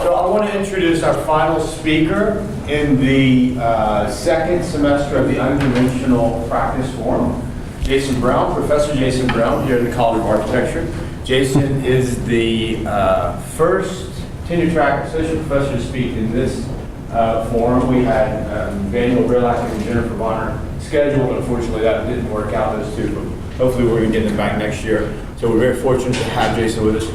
So I want to introduce our final speaker in the second semester of the Unconventional Practice Forum, Jason Brown, Professor Jason Brown here at the College of Architecture. Jason is the first tenure-track associate professor to speak in this forum. We had Daniel Brilak and Jennifer Bonner scheduled. Unfortunately, that didn't work out, those two, but hopefully we're going to get them back next year. So we're very fortunate to have Jason with us.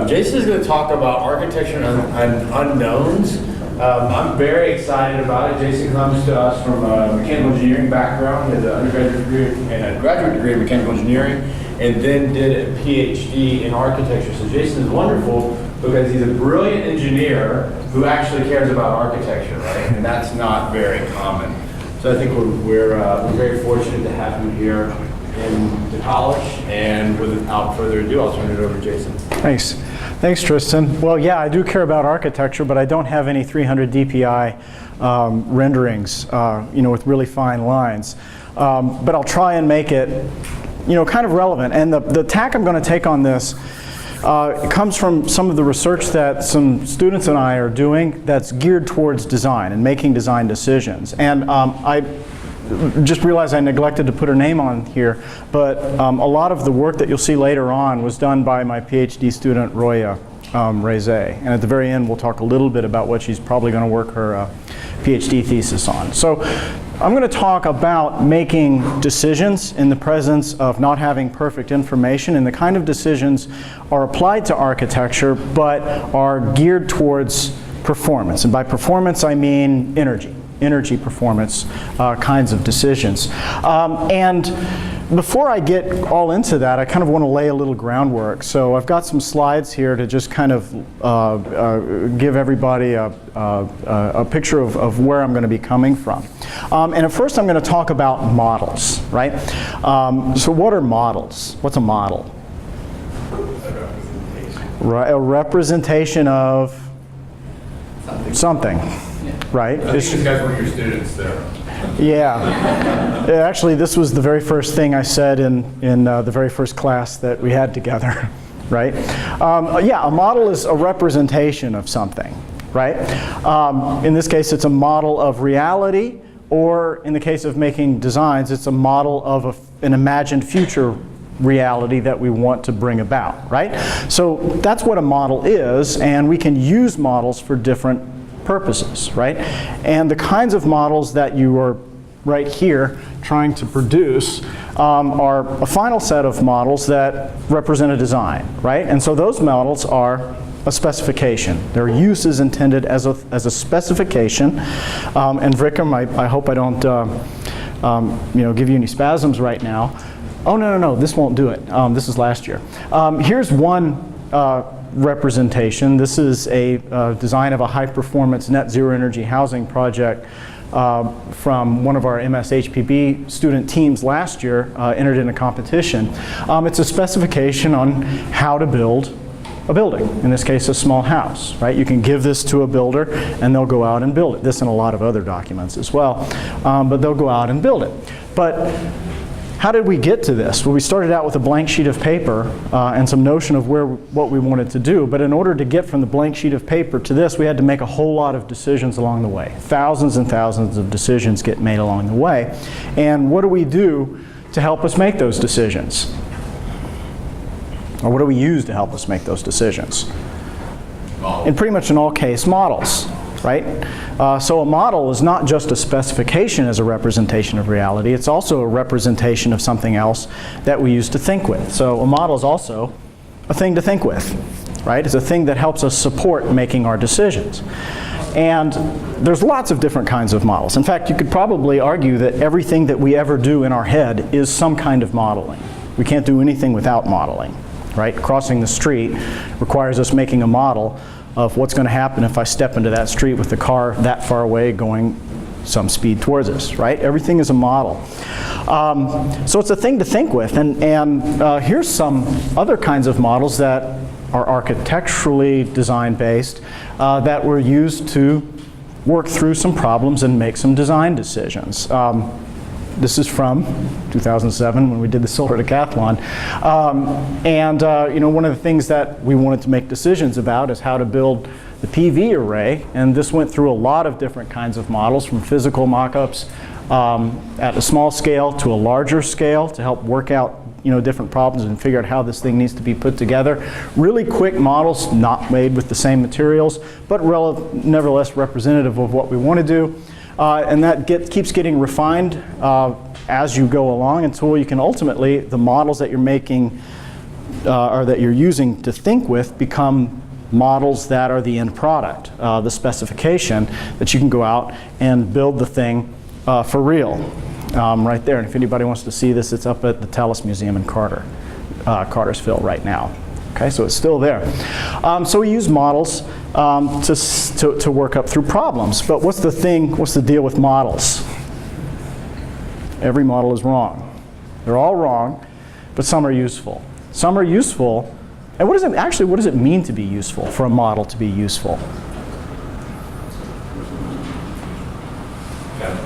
Jason is going to talk about architecture and unknowns. I'm very excited about it. Jason comes to us from a mechanical engineering background, has an undergraduate degree and a graduate degree in mechanical engineering, and then did a PhD in architecture. So Jason is wonderful because he's a brilliant engineer who actually cares about architecture, right? And that's not very common. So I think we're very fortunate to have him here in the college, and without further ado, I'll turn it over to Jason. Thanks. Thanks, Tristan. Well, yeah, I do care about architecture, but I don't have any 300 DPI renderings, with really fine lines. But I'll try and make it, kind of relevant. And the tack I'm going to take on this comes from some of the research that some students and I are doing that's geared towards design and making design decisions. And I just realized I neglected to put her name on here, but a lot of the work that you'll see later on was done by my PhD student, Roya Reze. And at the very end, we'll talk a little bit about what she's probably going to work her PhD thesis on. So I'm going to talk about making decisions in the presence of not having perfect information, and the kind of decisions are applied to architecture, but are geared towards performance. And by performance, I mean energy performance kinds of decisions. And before I get all into that, I kind of want to lay a little groundwork. So I've got some slides here to just kind of give everybody a picture of where I'm going to be coming from. And at first I'm going to talk about models, right? So what are models? What's a model? Right, a representation of something. Right? I think these guys were your students there. Yeah. Actually, this was the very first thing I said in the very first class that we had together, right? Yeah, a model is a representation of something, right? In this case, it's a model of reality, or in the case of making designs, it's a model of an imagined future reality that we want to bring about, right? So that's what a model is, and we can use models for different purposes, right? And the kinds of models that you are right here trying to produce are a final set of models that represent a design, right? And so those models are a specification. Their use is intended as a specification. And Vikram, I hope I don't give you any spasms right now. Oh, no, this won't do it. This is last year. Here's one representation. This is a design of a high-performance net zero energy housing project from one of our MSHPB student teams last year, entered in a competition. It's a specification on how to build a building, in this case a small house, right? You can give this to a builder and they'll go out and build it. This and a lot of other documents as well, but they'll go out and build it. But how did we get to this? Well, we started out with a blank sheet of paper and some notion of what we wanted to do. But in order to get from the blank sheet of paper to this, we had to make a whole lot of decisions along the way. Thousands and thousands of decisions get made along the way. And what do we do to help us make those decisions? Or what do we use to help us make those decisions? In pretty much in all case, models, right? So a model is not just a specification as a representation of reality, it's also a representation of something else that we use to think with. So a model is also a thing to think with, right? It's a thing that helps us support making our decisions. And there's lots of different kinds of models. In fact, you could probably argue that everything that we ever do in our head is some kind of modeling. We can't do anything without modeling, right? Crossing the street requires us making a model of what's going to happen if I step into that street with the car that far away going some speed towards us, right? Everything is a model. So it's a thing to think with. And here's some other kinds of models that are architecturally design-based that were used to work through some problems and make some design decisions. This is from 2007 when we did the solar decathlon. One of the things that we wanted to make decisions about is how to build the PV array, and this went through a lot of different kinds of models, from physical mock-ups at a small scale to a larger scale to help work out different problems and figure out how this thing needs to be put together. Really quick models, not made with the same materials, but nevertheless representative of what we want to do. And that keeps getting refined as you go along until you can ultimately, the models that you're making or that you're using to think with become models that are the end product, the specification that you can go out and build the thing for real. Right there, and if anybody wants to see this, it's up at the Tallis Museum in Cartersville right now. Okay, so it's still there. So we use models to work up through problems. But what's the deal with models? Every model is wrong. They're all wrong, but some are useful. Some are useful, and what does it mean to be useful, for a model to be useful?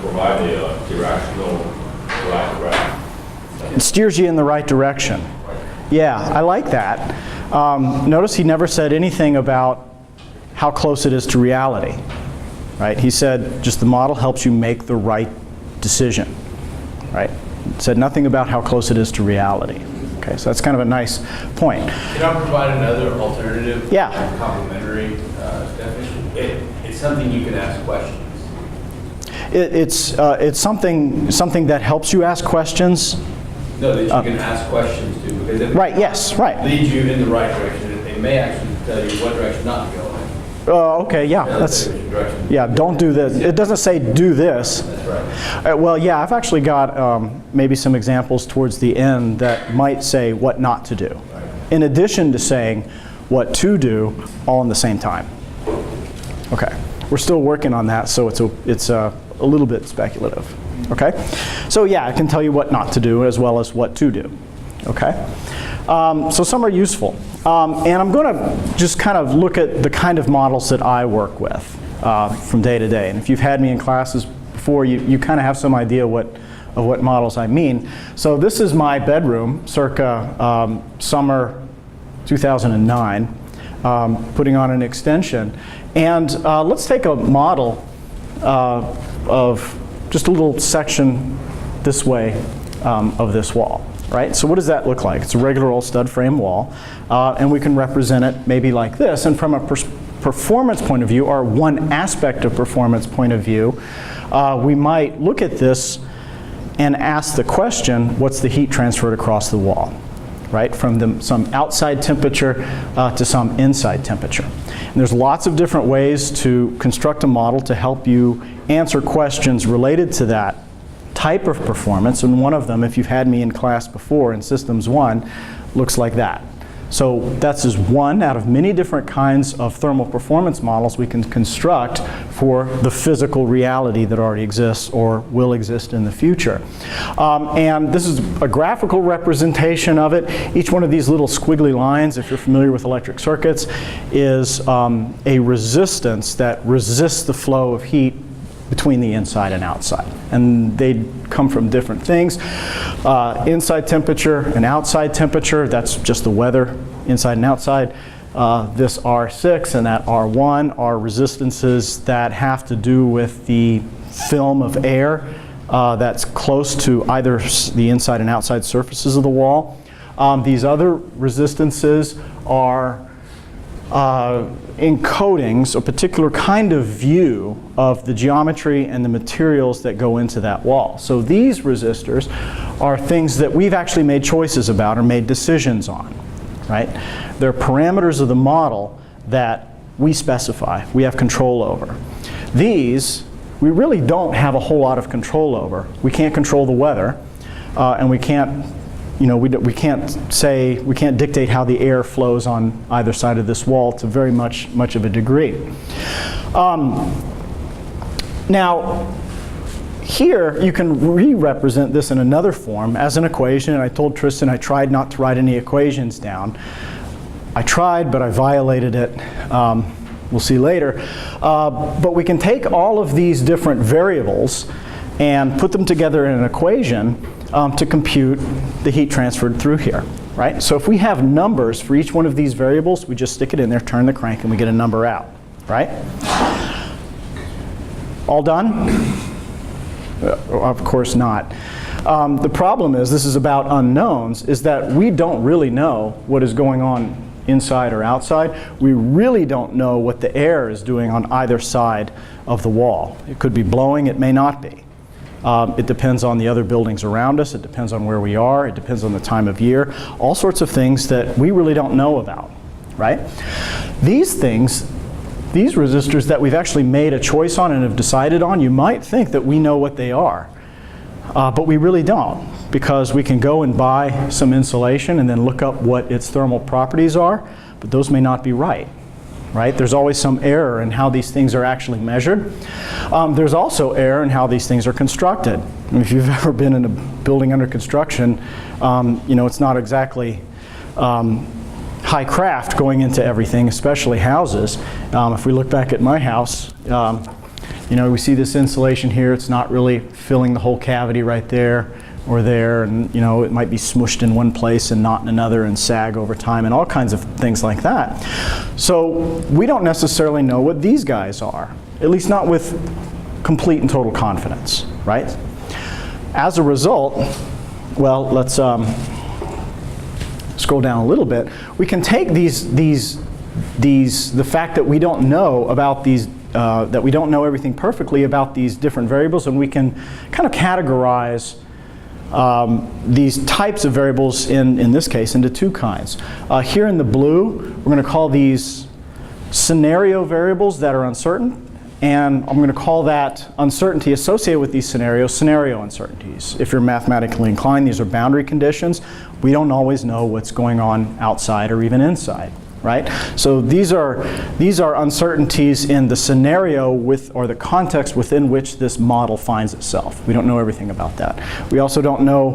Provide a directional graph. It steers you in the right direction. Yeah, I like that. Notice he never said anything about how close it is to reality. Right? He said just the model helps you make the right decision. Right? Said nothing about how close it is to reality. Okay, so that's kind of a nice point. Can I provide another alternative? Yeah. Complementary definition. It's something you can ask questions. It's something that helps you ask questions. No, that you can ask questions to, because if right. Yes. Right. leads you in the right direction, it may actually tell you what direction not to go in. Okay. Yeah. Don't do this. It doesn't say do this. That's right. Well, yeah. I've actually got maybe some examples towards the end that might say what not to do, right, in addition to saying what to do, all in the same time. Okay. We're still working on that, so it's a little bit speculative. Okay, so yeah, I can tell you what not to do as well as what to do. Okay, so some are useful, and I'm going to just kind of look at the kind of models that I work with from day to day. And if you've had me in classes before, you kind of have some idea of what models I mean. So this is my bedroom, circa summer 2009, putting on an extension. And let's take a model of just a little section this way of this wall, right? So what does that look like? It's a regular old stud frame wall, and we can represent it maybe like this. And from a performance point of view, or one aspect of performance point of view, we might look at this and ask the question, what's the heat transferred across the wall? Right, from some outside temperature to some inside temperature. And there's lots of different ways to construct a model to help you answer questions related to that type of performance. And one of them, if you've had me in class before in Systems 1, looks like that. So that's just one out of many different kinds of thermal performance models we can construct for the physical reality that already exists or will exist in the future. And this is a graphical representation of it. Each one of these little squiggly lines, if you're familiar with electric circuits, is a resistance that resists the flow of heat between the inside and outside. And they come from different things. Inside temperature and outside temperature, that's just the weather, inside and outside. This R6 and that R1 are resistances that have to do with the film of air that's close to either the inside and outside surfaces of the wall. These other resistances are encodings, a particular kind of view of the geometry and the materials that go into that wall. So these resistors are things that we've actually made choices about or made decisions on, right? They're parameters of the model that we specify, we have control over. These, we really don't have a whole lot of control over. We can't control the weather, and we can't we can't dictate how the air flows on either side of this wall to very much of a degree. Now, here you can re-represent this in another form as an equation, and I told Tristan I tried not to write any equations down. I tried, but I violated it. We'll see later. But we can take all of these different variables and put them together in an equation to compute the heat transferred through here, right? So if we have numbers for each one of these variables, we just stick it in there, turn the crank, and we get a number out. right? All done? Of course not. The problem is, this is about unknowns, is that we don't really know what is going on inside or outside. We really don't know what the air is doing on either side of the wall. It could be blowing, it may not be. It depends on the other buildings around us, it depends on where we are, it depends on the time of year, all sorts of things that we really don't know about, right? These things, these resistors that we've actually made a choice on and have decided on, you might think that we know what they are. But we really don't, because we can go and buy some insulation and then look up what its thermal properties are, but those may not be right. There's always some error in how these things are actually measured. There's also error in how these things are constructed. If you've ever been in a building under construction, you know, it's not exactly high craft going into everything, especially houses. If we look back at my house, you know, we see this insulation here, it's not really filling the whole cavity right there or there, and you know, it might be smushed in one place and not in another and sag over time and all kinds of things like that. So we don't necessarily know what these guys are, at least not with complete and total confidence, right? As a result, well, let's scroll down a little bit. We can take the fact that we don't know about these that we don't know everything perfectly about these different variables, and we can kind of categorize these types of variables, in this case, into two kinds. Here in the blue, we're going to call these scenario variables that are uncertain, and I'm going to call that uncertainty associated with these scenarios scenario uncertainties. If you're mathematically inclined, these are boundary conditions. We don't always know what's going on outside or even inside. Right? So these are uncertainties in the scenario or the context within which this model finds itself. We don't know everything about that. We also don't know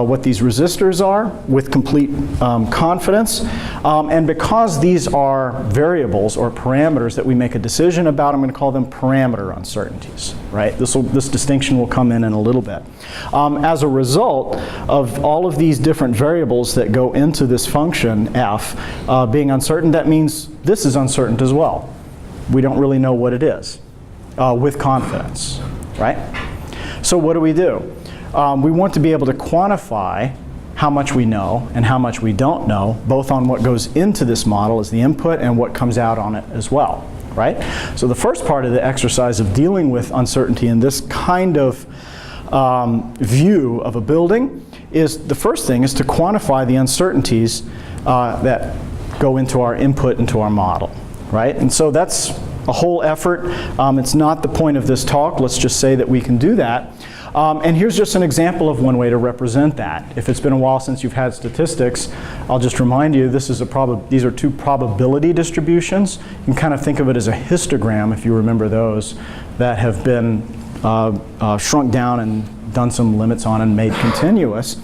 what these resistors are with complete confidence. And because these are variables or parameters that we make a decision about, I'm going to call them parameter uncertainties. Right? This distinction will come in a little bit. As a result of all of these different variables that go into this function f being uncertain, that means this is uncertain as well. We don't really know what it is with confidence, right? So what do? We want to be able to quantify how much we know and how much we don't know, both on what goes into this model as the input and what comes out on it as well, right? So the first part of the exercise of dealing with uncertainty in this kind of view of a building is, the first thing is to quantify the uncertainties that go into our input into our model, right? And so that's a whole effort. It's not the point of this talk. Let's just say that we can do that. And here's just an example of one way to represent that. If it's been a while since you've had statistics, I'll just remind you these are two probability distributions. You can kind of think of it as a histogram, if you remember those, that have been shrunk down and done some limits on and made continuous.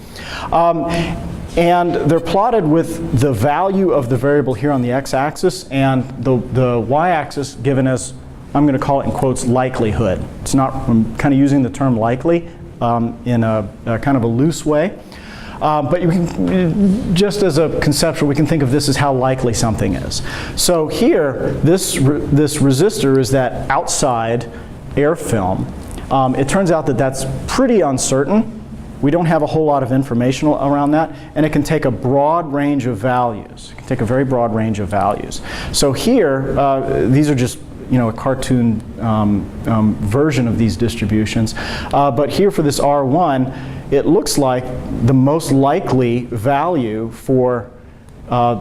And they're plotted with the value of the variable here on the x-axis and the y-axis given as, I'm going to call it in quotes, likelihood. It's not, I'm kind of using the term likely in a kind of a loose way. But you can, just as a conceptual, we can think of this as how likely something is. So here, this resistor is that outside air film. It turns out that that's pretty uncertain. We don't have a whole lot of information around that, and it can take a broad range of values. It can take a very broad range of values. So here, these are just, you know, a cartoon version of these distributions. But here for this R1, it looks like the most likely value for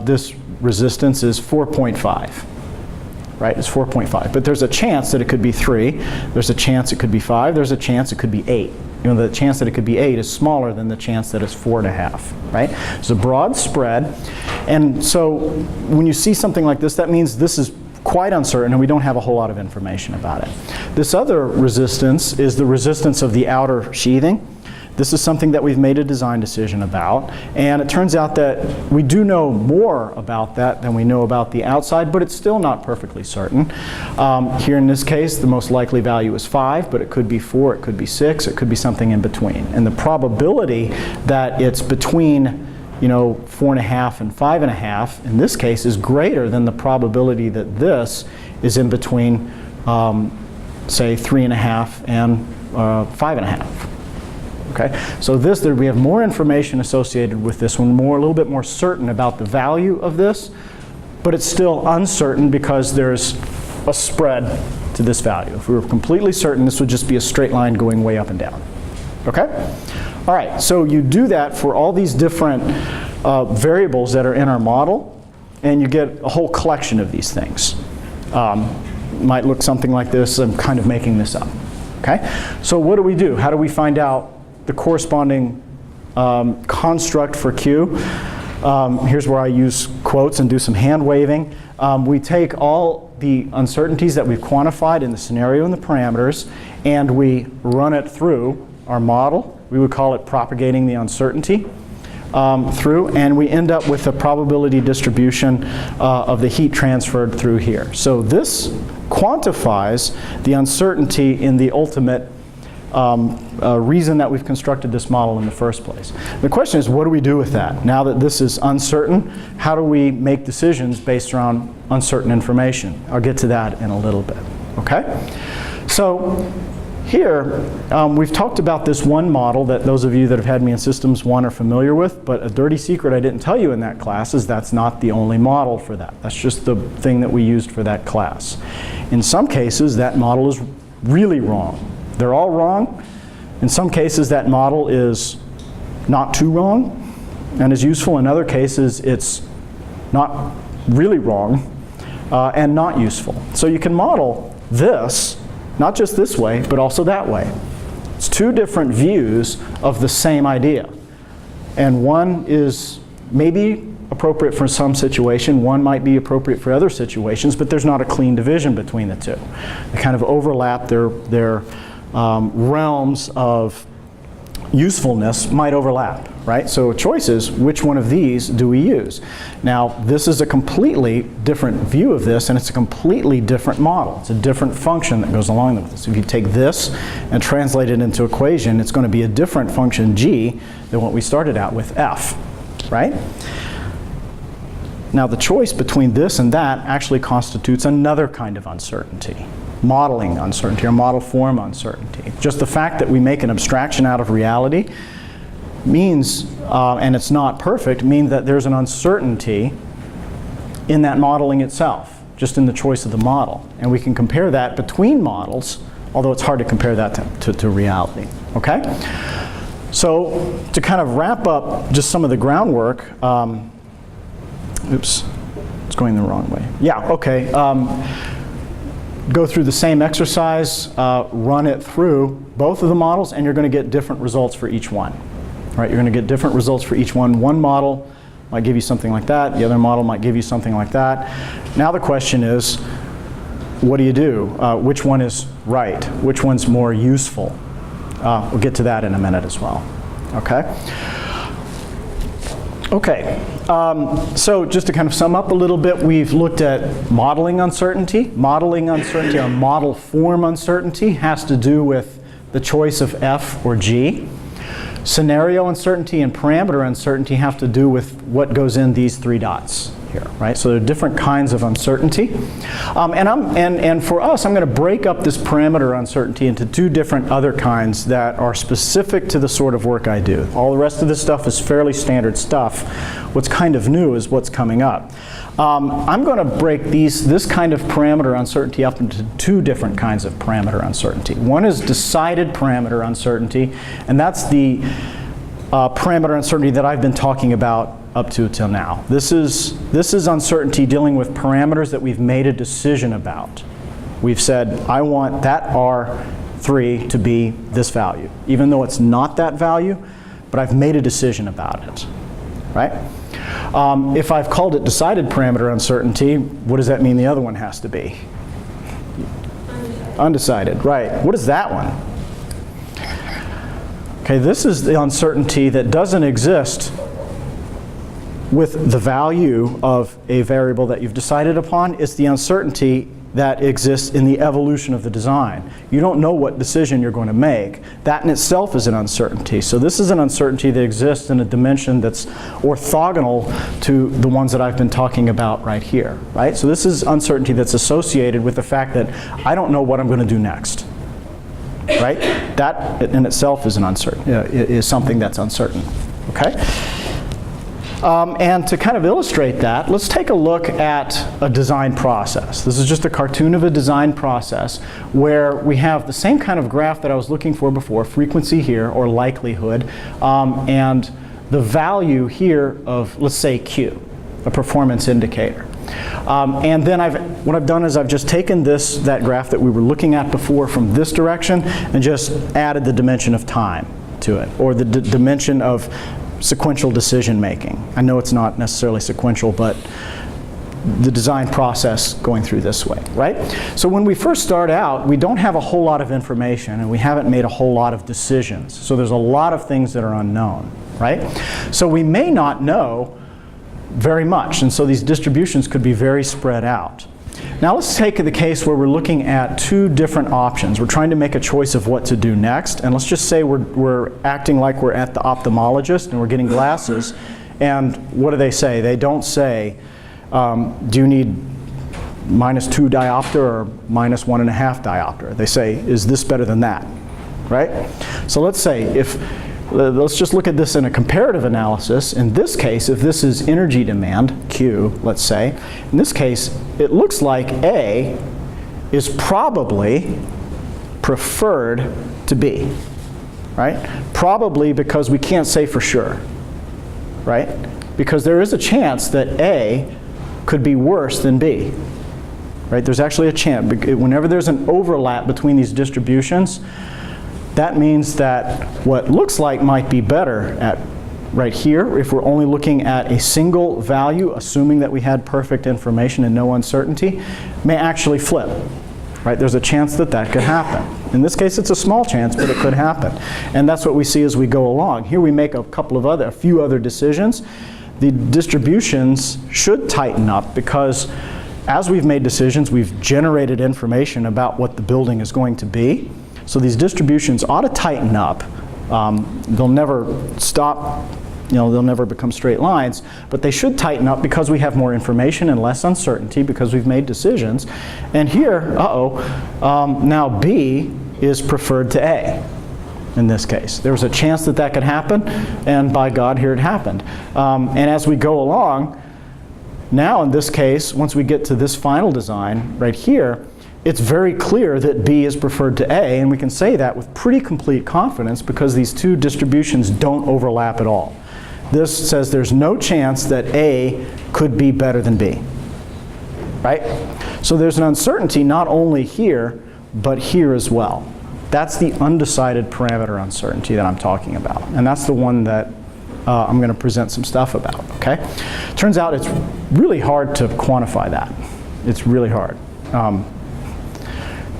this resistance is 4.5. Right, it's 4.5. But there's a chance that it could be 3. There's a chance it could be 5. There's a chance it could be 8. You know, the chance that it could be 8 is smaller than the chance that it's 4.5. Right? It's a broad spread. And so when you see something like this, that means this is quite uncertain and we don't have a whole lot of information about it. This other resistance is the resistance of the outer sheathing. This is something that we've made a design decision about, and it turns out that we do know more about that than we know about the outside, but it's still not perfectly certain. Here in this case, the most likely value is 5, but it could be 4, it could be 6, it could be something in between. And the probability that it's between, you know, 4.5 and 5.5 in this case is greater than the probability that this is in between, say, 3.5 and 5.5. Okay, so we have more information associated with this one, a little bit more certain about the value of this, but it's still uncertain because there's a spread to this value. If we were completely certain, this would just be a straight line going way up and down. Okay? All right, so you do that for all these different variables that are in our model, and you get a whole collection of these things. Might look something like this. I'm kind of making this up. Okay? So what do we do? How do we find out the corresponding construct for Q? Here's where I use quotes and do some hand waving. We take all the uncertainties that we've quantified in the scenario and the parameters, and we run it through our model. We would call it propagating the uncertainty through, and we end up with a probability distribution of the heat transferred through here. So this quantifies the uncertainty in the ultimate reason that we've constructed this model in the first place. The question is, what do we do with that? Now that this is uncertain, how do we make decisions based around uncertain information? I'll get to that in a little bit. Okay? So here, we've talked about this one model that those of you that have had me in Systems 1 are familiar with, but a dirty secret I didn't tell you in that class is that's not the only model for that. That's just the thing that we used for that class. In some cases, that model is really wrong. They're all wrong. In some cases, that model is not too wrong and is useful. In other cases, it's not really wrong and not useful. So you can model this, not just this way, but also that way. It's two different views of the same idea. And one is maybe appropriate for some situation, one might be appropriate for other situations, but there's not a clean division between the two. They kind of overlap, their realms of usefulness might overlap, right? So choice is, which one of these do we use? Now, this is a completely different view of this, and it's a completely different model. It's a different function that goes along with this. If you take this and translate it into equation, it's going to be a different function g than what we started out with, f, right? Now, the choice between this and that actually constitutes another kind of uncertainty. Modeling uncertainty or model form uncertainty. Just the fact that we make an abstraction out of reality means, and it's not perfect, means that there's an uncertainty in that modeling itself, just in the choice of the model. And we can compare that between models, although it's hard to compare that to reality. Okay? So to kind of wrap up just some of the groundwork, oops, it's going the wrong way. Yeah, okay. Go through the same exercise, run it through both of the models, and you're going to get different results for each one. All right, you're going to get different results for each one. One model might give you something like that. The other model might give you something like that. Now the question is, what do you do? Which one is right? Which one's more useful? We'll get to that in a minute as well. Okay? Okay, so just to kind of sum up a little bit, we've looked at modeling uncertainty. Modeling uncertainty or model form uncertainty has to do with the choice of F or G. Scenario uncertainty and parameter uncertainty have to do with what goes in these three dots here, right? So there are different kinds of uncertainty. And for us, I'm going to break up this parameter uncertainty into two different other kinds that are specific to the sort of work I do. All the rest of this stuff is fairly standard stuff. What's kind of new is what's coming up. I'm going to break this kind of parameter uncertainty up into two different kinds of parameter uncertainty. One is decided parameter uncertainty, and that's the parameter uncertainty that I've been talking about up to till now. This is uncertainty dealing with parameters that we've made a decision about. We've said, I want that R3 to be this value, even though it's not that value, but I've made a decision about it, right? If I've called it decided parameter uncertainty, what does that mean the other one has to be? Undecided, right. What is that one? Okay, this is the uncertainty that doesn't exist with the value of a variable that you've decided upon. It's the uncertainty that exists in the evolution of the design. You don't know what decision you're going to make. That in itself is an uncertainty. So this is an uncertainty that exists in a dimension that's orthogonal to the ones that I've been talking about right here, right? So this is uncertainty that's associated with the fact that I don't know what I'm going to do next, right? That in itself is is something that's uncertain, okay? And to kind of illustrate that, let's take a look at a design process. This is just a cartoon of a design process where we have the same kind of graph that I was looking for before, frequency here, or likelihood, and the value here of, let's say, Q, a performance indicator. And then what I've done is I've just taken that graph that we were looking at before from this direction and just added the dimension of time to it, or the dimension of sequential decision making. I know it's not necessarily sequential, but the design process going through this way, right? So when we first start out, we don't have a whole lot of information and we haven't made a whole lot of decisions. So there's a lot of things that are unknown, right? So we may not know very much, and so these distributions could be very spread out. Now let's take the case where we're looking at two different options. We're trying to make a choice of what to do next, and let's just say we're acting like we're at the ophthalmologist and we're getting glasses, and what do they say? They don't say, do you need -2 diopter or -1.5 diopter? They say, is this better than that, right? So let's say let's just look at this in a comparative analysis. In this case, if this is energy demand, Q, let's say, in this case, it looks like A is probably preferred to B, right? Probably because we can't say for sure, right? Because there is a chance that A could be worse than B, right? There's actually a chance. Whenever there's an overlap between these distributions, that means that what looks like might be better at right here, if we're only looking at a single value, assuming that we had perfect information and no uncertainty, may actually flip, right? There's a chance that that could happen. In this case, it's a small chance, but it could happen. And that's what we see as we go along. Here we make a few other decisions. The distributions should tighten up because as we've made decisions, we've generated information about what the building is going to be. So these distributions ought to tighten up. They'll never stop, they'll never become straight lines, but they should tighten up because we have more information and less uncertainty because we've made decisions. And here, now B is preferred to A in this case. There was a chance that that could happen, and by God, here it happened. And as we go along, now in this case, once we get to this final design right here, it's very clear that B is preferred to A, and we can say that with pretty complete confidence because these two distributions don't overlap at all. This says there's no chance that A could be better than B, right? So there's an uncertainty not only here, but here as well. That's the undecided parameter uncertainty that I'm talking about, and that's the one that I'm going to present some stuff about, okay? Turns out it's really hard to quantify that. It's really hard.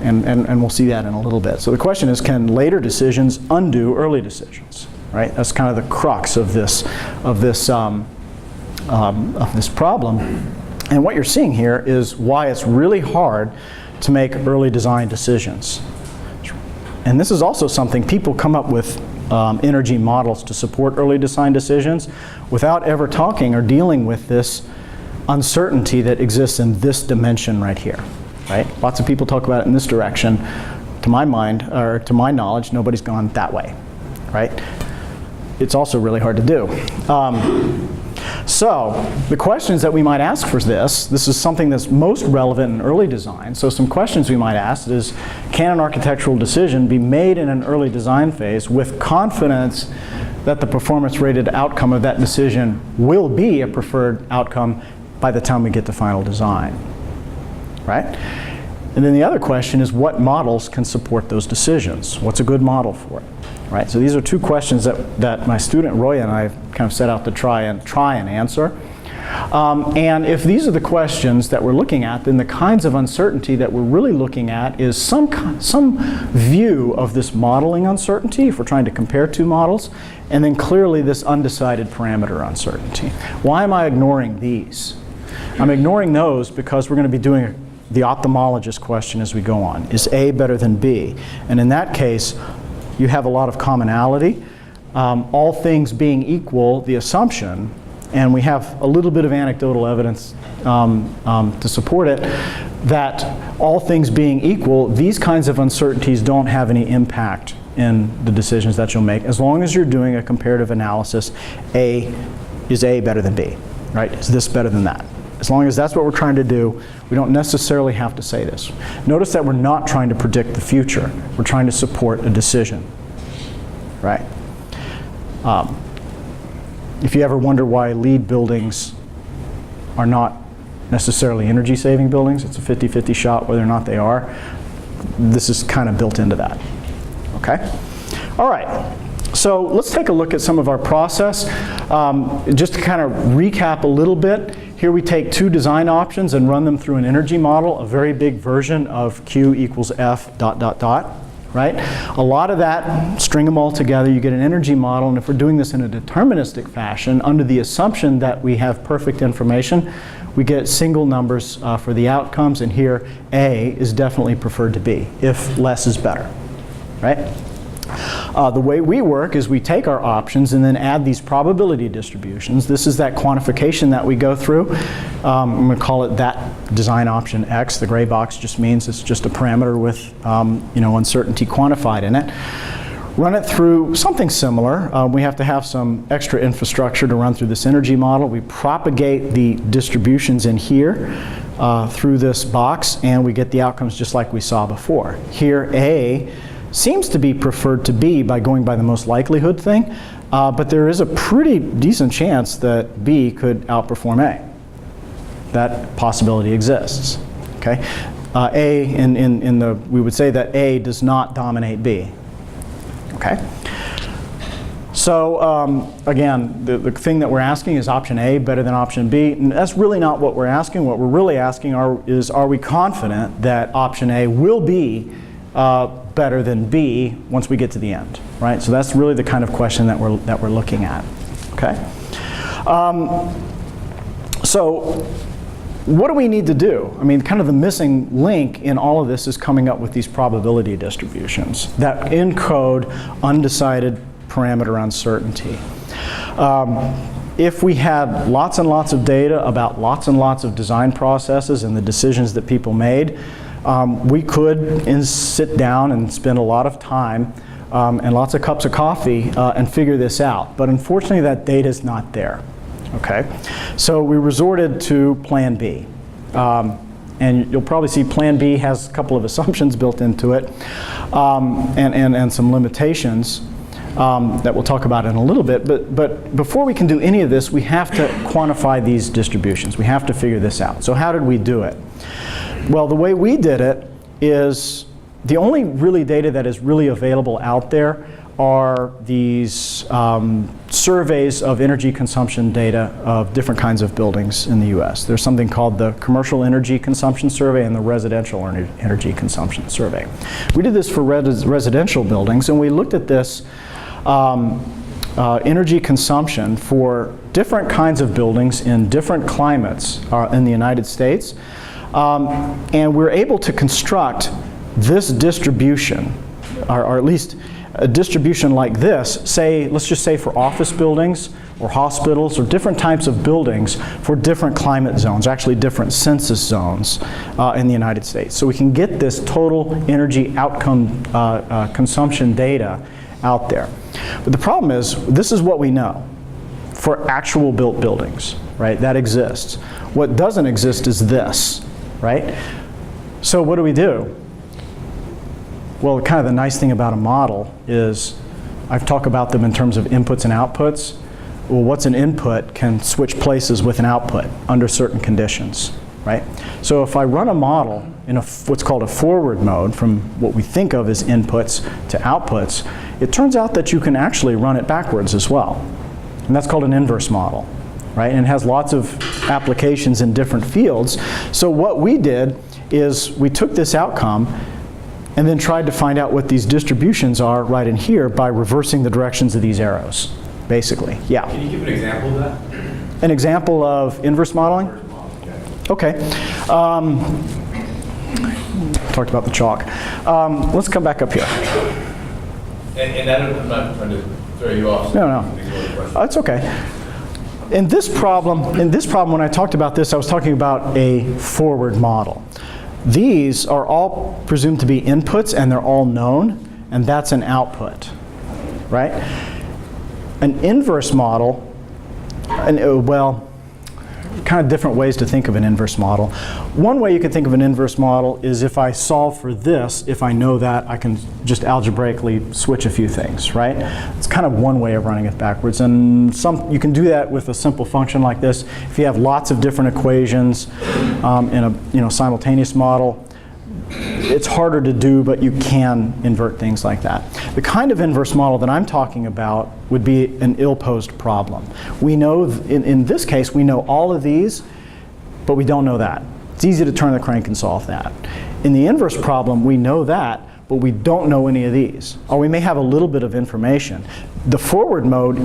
And we'll see that in a little bit. So the question is, can later decisions undo early decisions? Right? That's kind of the crux of this problem. And what you're seeing here is why it's really hard to make early design decisions. And this is also something people come up with energy models to support early design decisions without ever talking or dealing with this uncertainty that exists in this dimension right here. Right? Lots of people talk about it in this direction. To my mind, or to my knowledge, nobody's gone that way, right? It's also really hard to do. So the questions that we might ask for this is something that's most relevant in early design. So some questions we might ask is, can an architectural decision be made in an early design phase with confidence that the performance rated outcome of that decision will be a preferred outcome by the time we get to final design? Right? And then the other question is, what models can support those decisions? What's a good model for it? Right? So these are two questions that my student Roya and I kind of set out to try and answer. And if these are the questions that we're looking at, then the kinds of uncertainty that we're really looking at is some view of this modeling uncertainty, if we're trying to compare two models, and then clearly this undecided parameter uncertainty. Why am I ignoring these? I'm ignoring those because we're going to be doing the ophthalmologist question as we go on. Is A better than B? And in that case, you have a lot of commonality. All things being equal, the assumption, and we have a little bit of anecdotal evidence to support it, that all things being equal, these kinds of uncertainties don't have any impact in the decisions that you'll make. As long as you're doing a comparative analysis, is A better than B, right? Is this better than that? As long as that's what we're trying to do, we don't necessarily have to say this. Notice that we're not trying to predict the future. We're trying to support a decision, right? If you ever wonder why LEED buildings are not necessarily energy-saving buildings, it's a 50-50 shot whether or not they are. This is kind of built into that, okay? All right. So let's take a look at some of our process. Just to kind of recap a little bit, here we take two design options and run them through an energy model, a very big version of Q equals F ... right? A lot of that, string them all together, you get an energy model, and if we're doing this in a deterministic fashion, under the assumption that we have perfect information, we get single numbers for the outcomes, and here A is definitely preferred to B, if less is better, right? The way we work is we take our options and then add these probability distributions. This is that quantification that we go through. I'm going to call it that design option X. The gray box just means it's just a parameter with uncertainty quantified in it. Run it through something similar. We have to have some extra infrastructure to run through this energy model. We propagate the distributions in here through this box, and we get the outcomes just like we saw before. Here, A seems to be preferred to B by going by the most likelihood thing, but there is a pretty decent chance that B could outperform A. That possibility exists. Okay, we would say that A does not dominate B. Okay. So again, the thing that we're asking is option A better than option B, and that's really not what we're asking. What we're really asking is, are we confident that option A will be better than B once we get to the end, right? So that's really the kind of question that we're looking at. Okay. So what do we need to do? I mean, kind of the missing link in all of this is coming up with these probability distributions that encode undecided parameter uncertainty. If we had lots and lots of data about lots and lots of design processes and the decisions that people made, we could sit down and spend a lot of time and lots of cups of coffee and figure this out. But unfortunately, that data is not there. Okay, so we resorted to Plan B. And you'll probably see Plan B has a couple of assumptions built into it and some limitations that we'll talk about in a little bit. But before we can do any of this, we have to quantify these distributions. We have to figure this out. So how did we do it? Well, the way we did it is the only really data that is really available out there are these surveys of energy consumption data of different kinds of buildings in the US. There's something called the Commercial Energy Consumption Survey and the Residential Energy Consumption Survey. We did this for residential buildings, and we looked at this energy consumption for different kinds of buildings in different climates in the United States. And we're able to construct this distribution, or at least a distribution like this, say, let's just say for office buildings or hospitals or different types of buildings for different climate zones, actually different census zones in the United States. So we can get this total energy outcome consumption data out there. But the problem is, this is what we know for actual built buildings, right? That exists. What doesn't exist is this, right? So what do? Well, kind of the nice thing about a model is I've talked about them in terms of inputs and outputs. Well, what's an input can switch places with an output under certain conditions, right? So if I run a model in what's called a forward mode from what we think of as inputs to outputs, it turns out that you can actually run it backwards as well. And that's called an inverse model, right? And it has lots of applications in different fields. So what we did is we took this outcome and then tried to find out what these distributions are right in here by reversing the directions of these arrows, basically. Yeah? Can you give an example of that? An example of inverse modeling? Okay. talked about the chalk. Let's come back up here. And I'm not trying to throw you off. No. That's okay. In this problem, when I talked about this, I was talking about a forward model. These are all presumed to be inputs, and they're all known, and that's an output, right? An inverse model, well, kind of different ways to think of an inverse model. One way you could think of an inverse model is if I solve for this, if I know that, I can just algebraically switch a few things, right? It's kind of one way of running it backwards. And you can do that with a simple function like this. If you have lots of different equations in a simultaneous model, it's harder to do, but you can invert things like that. The kind of inverse model that I'm talking about would be an ill-posed problem. We know, in this case, we know all of these, but we don't know that. It's easy to turn the crank and solve that. In the inverse problem, we know that, but we don't know any of these. Or we may have a little bit of information. The forward mode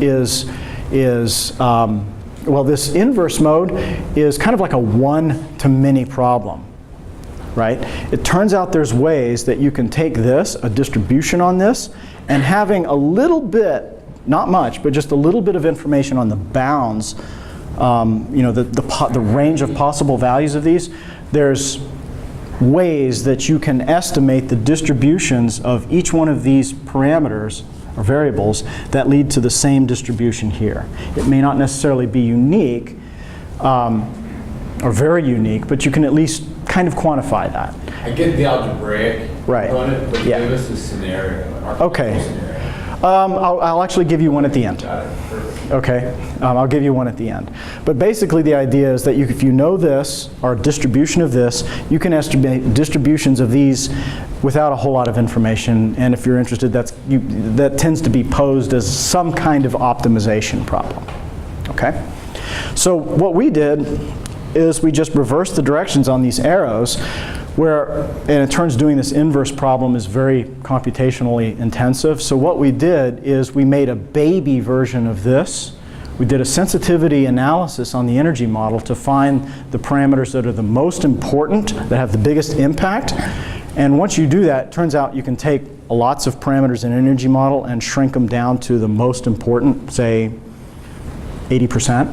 well, this inverse mode is kind of like a one-to-many problem. Right? It turns out there's ways that you can take this, a distribution on this, and having a little bit, not much, but just a little bit of information on the bounds, the range of possible values of these, there's ways that you can estimate the distributions of each one of these parameters or variables that lead to the same distribution here. It may not necessarily be unique, or very unique, but you can at least kind of quantify that. I get the algebraic Right. component, but Yeah. give us a scenario. An Okay. scenario. I'll actually give you one at the end. Got it. Perfect. Okay, I'll give you one at the end. But basically the idea is that if you know this, or a distribution of this, you can estimate distributions of these without a whole lot of information, and if you're interested, that tends to be posed as some kind of optimization problem. Okay? So what we did is we just reversed the directions on these arrows, and it turns doing this inverse problem is very computationally intensive. So what we did is we made a baby version of this. We did a sensitivity analysis on the energy model to find the parameters that are the most important, that have the biggest impact. And once you do that, it turns out you can take lots of parameters in an energy model and shrink them down to the most important, say 80%.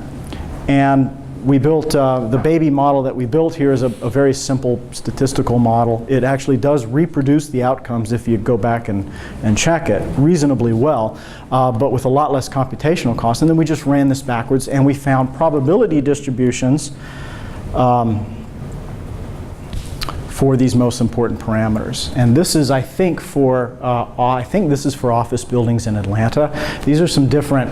And we built, the baby model that we built here is a very simple statistical model. It actually does reproduce the outcomes if you go back and check it reasonably well, but with a lot less computational cost. And then we just ran this backwards and we found probability distributions for these most important parameters. And this is, I think, this is for office buildings in Atlanta. These are some different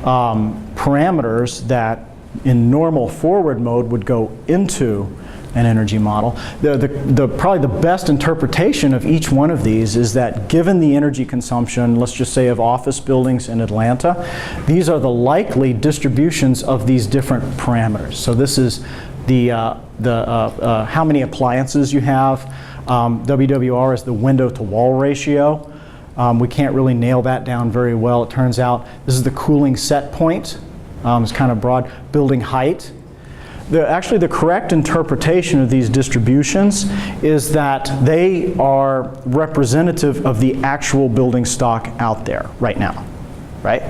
parameters that in normal forward mode would go into an energy model. Probably the best interpretation of each one of these is that given the energy consumption, let's just say of office buildings in Atlanta, these are the likely distributions of these different parameters. So this is how many appliances you have. WWR is the window to wall ratio. We can't really nail that down very well. It turns out this is the cooling set point. It's kind of broad. Building height. Actually, the correct interpretation of these distributions is that they are representative of the actual building stock out there right now, right?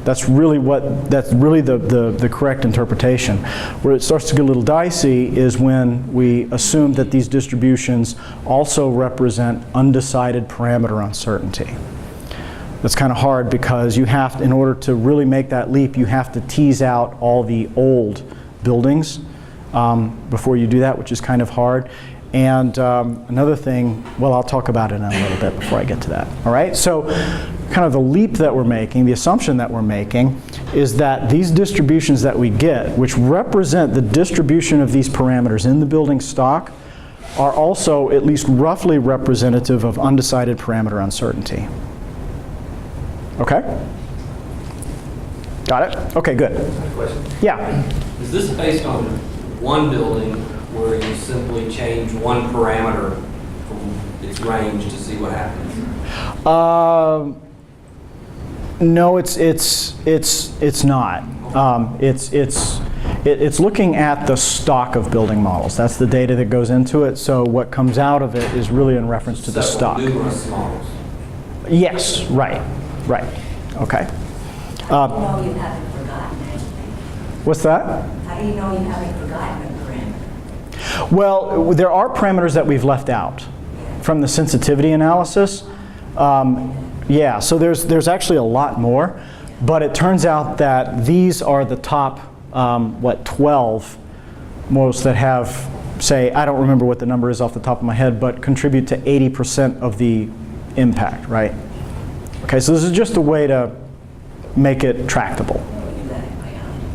That's really the correct interpretation. Where it starts to get a little dicey is when we assume that these distributions also represent undecided parameter uncertainty. That's kind of hard because you have, in order to really make that leap, you have to tease out all the old buildings before you do that, which is kind of hard. And another thing, well, I'll talk about it in a little bit before I get to that. All right, so kind of the leap that we're making, the assumption that we're making, is that these distributions that we get, which represent the distribution of these parameters in the building stock, are also at least roughly representative of undecided parameter uncertainty. Okay? Got it? Okay, good. Question. Yeah. Is this based on one building where you simply change one parameter from its range to see what happens? No, it's not. It's looking at the stock of building models. That's the data that goes into it. So what comes out of it is really in reference to the stock. Numerous models. Yes, right. Okay. How do you know you haven't forgotten anything? What's that? How do you know you haven't forgotten a parameter? Well, there are parameters that we've left out from the sensitivity analysis. Yeah, so there's actually a lot more, but it turns out that these are the top, 12 most that have, say, I don't remember what the number is off the top of my head, but contribute to 80% of the impact, right? Okay, so this is just a way to make it tractable.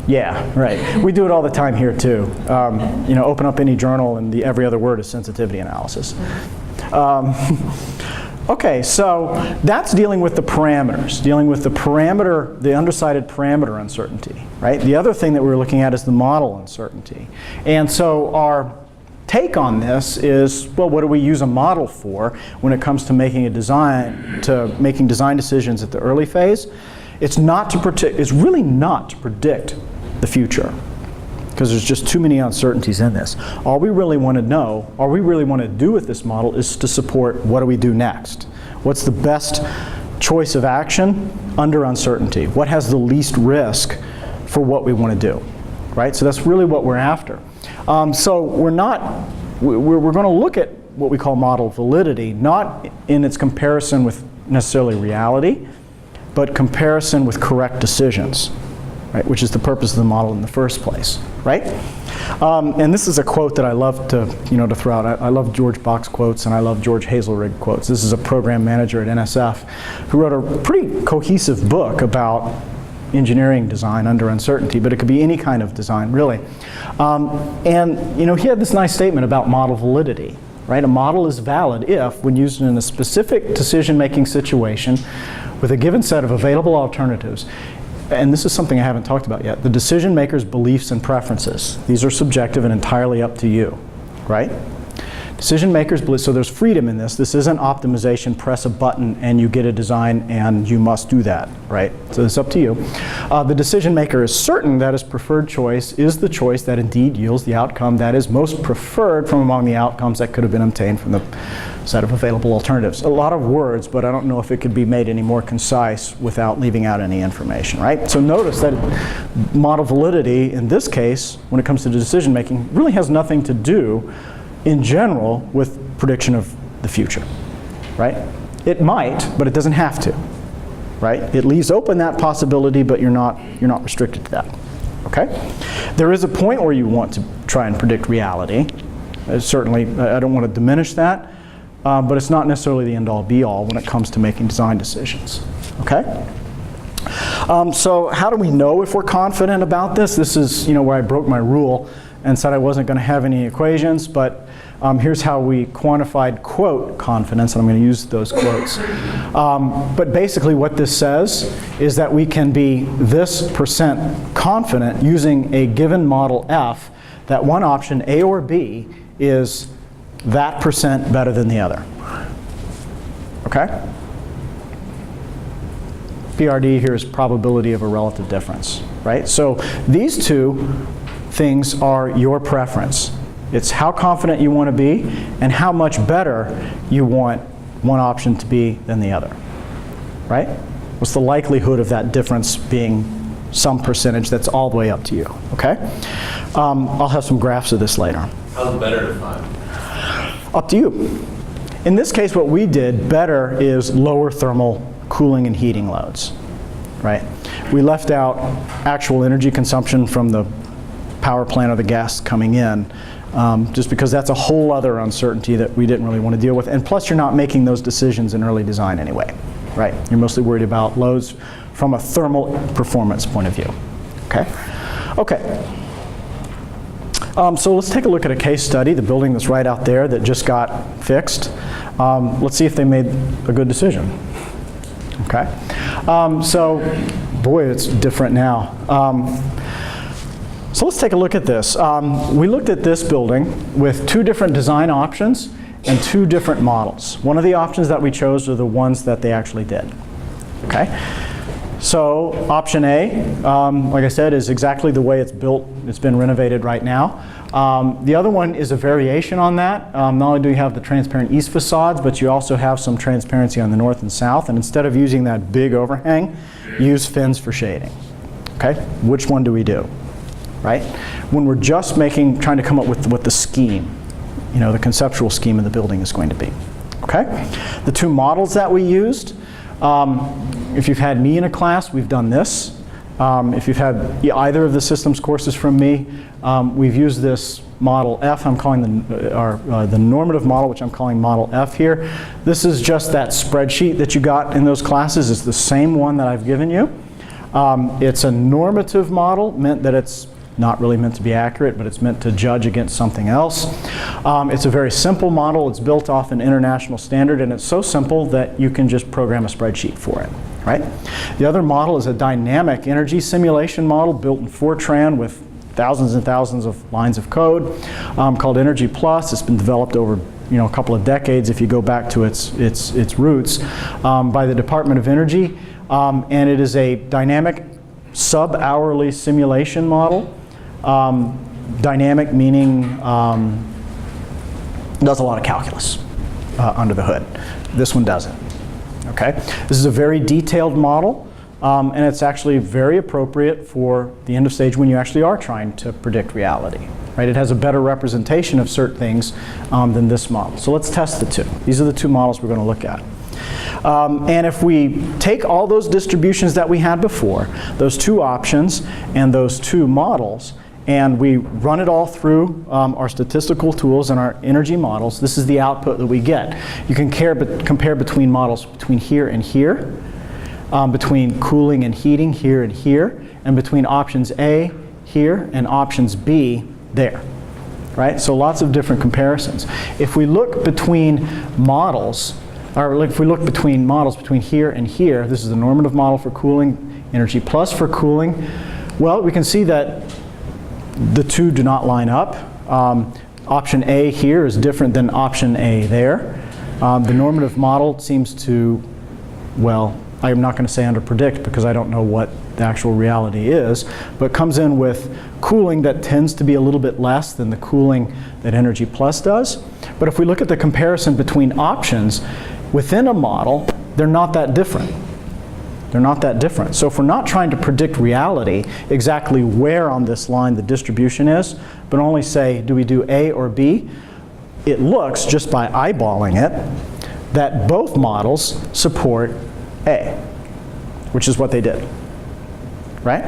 Yeah, right. We do it all the time here too. Open up any journal and every other word is sensitivity analysis. Okay, so that's dealing with the parameters, dealing with the parameter, the undecided parameter uncertainty, right? The other thing that we're looking at is the model uncertainty. And so our take on this is, well, what do we use a model for when it comes to making making design decisions at the early phase? It's really not to predict the future, because there's just too many uncertainties in this. All we really want to know, all we really want to do with this model is to support what do we do next? What's the best choice of action under uncertainty? What has the least risk for what we want to do, right? So that's really what we're after. So we're going to look at what we call model validity, not in its comparison with necessarily reality, but comparison with correct decisions, right? Which is the purpose of the model in the first place, right? And this is a quote that I love to throw out. I love George Box quotes and I love George Hazelrig quotes. This is a program manager at NSF who wrote a pretty cohesive book about engineering design under uncertainty, but it could be any kind of design, really. And he had this nice statement about model validity, right? A model is valid if, when used in a specific decision-making situation with a given set of available alternatives, and this is something I haven't talked about yet, the decision maker's beliefs and preferences. These are subjective and entirely up to you, right? Decision makers believe, so there's freedom in this. This isn't optimization, press a button and you get a design and you must do that, right? So it's up to you. The decision maker is certain that his preferred choice is the choice that indeed yields the outcome that is most preferred from among the outcomes that could have been obtained from the set of available alternatives. A lot of words, but I don't know if it could be made any more concise without leaving out any information, right? So notice that model validity, in this case, when it comes to decision making, really has nothing to do in general with prediction of the future, right? It might, but it doesn't have to, right? It leaves open that possibility, but you're not restricted to that, okay? There is a point where you want to try and predict reality. Certainly, I don't want to diminish that, but it's not necessarily the end-all be-all when it comes to making design decisions, okay? So how do we know if we're confident about this? This is where I broke my rule and said I wasn't going to have any equations, but here's how we quantified, quote, confidence, and I'm going to use those quotes. But basically what this says is that we can be this % confident using a given model F that one option, A or B, is that % better than the other. Okay? PRD here is probability of a relative difference, right? So these two things are your preference. It's how confident you want to be and how much better you want one option to be than the other, right? What's the likelihood of that difference being some percentage that's all the way up to you, okay? I'll have some graphs of this later. How's better defined? Up to you. In this case, what we did, better is lower thermal cooling and heating loads, right? We left out actual energy consumption from the power plant or the gas coming in, just because that's a whole other uncertainty that we didn't really want to deal with. And plus, you're not making those decisions in early design anyway, right? You're mostly worried about loads from a thermal performance point of view, okay? Okay. So let's take a look at a case study, the building that's right out there that just got fixed. Let's see if they made a good decision. Okay. So, boy, it's different now. So let's take a look at this. We looked at this building with two different design options and two different models. One of the options that we chose are the ones that they actually did. Okay. So option A, like I said, is exactly the way it's built. It's been renovated right now. The other one is a variation on that. Not only do you have the transparent east facades, but you also have some transparency on the north and south. And instead of using that big overhang, use fins for shading. Okay? Which one do we do? Right? When we're just trying to come up with what the scheme, the conceptual scheme of the building is going to be. Okay? The two models that we used, if you've had me in a class, we've done this. If you've had either of the systems courses from me, we've used this model F. I'm calling the normative model, which I'm calling model F here. This is just that spreadsheet that you got in those classes. It's the same one that I've given you. It's a normative model, meant that it's not really meant to be accurate, but it's meant to judge against something else. It's a very simple model. It's built off an international standard, and it's so simple that you can just program a spreadsheet for it, right? The other model is a dynamic energy simulation model built in Fortran with thousands and thousands of lines of code, called Energy Plus. It's been developed over a couple of decades if you go back to its roots, by the Department of Energy, and it is a dynamic sub-hourly simulation model. Dynamic meaning does a lot of calculus under the hood. This one doesn't. Okay, this is a very detailed model, and it's actually very appropriate for the end of stage when you actually are trying to predict reality. Right? It has a better representation of certain things than this model. So let's test the two. These are the two models we're going to look at. And if we take all those distributions that we had before, those two options and those two models, and we run it all through our statistical tools and our energy models, this is the output that we get. You can compare between models between here and here, between cooling and heating here and here, and between options A here and options B there. Right? So lots of different comparisons. If we look between models, or if we look between models between here and here, this is the normative model for cooling, Energy Plus for cooling, well, we can see that the two do not line up. Option A here is different than option A there. The normative model seems to, well, I'm not going to say underpredict because I don't know what the actual reality is, but comes in with cooling that tends to be a little bit less than the cooling that Energy Plus does. But if we look at the comparison between options within a model, they're not that different. They're not that different. So if we're not trying to predict reality, exactly where on this line the distribution is, but only say, do we do A or B, it looks, just by eyeballing it, that both models support A, which is what they did, right?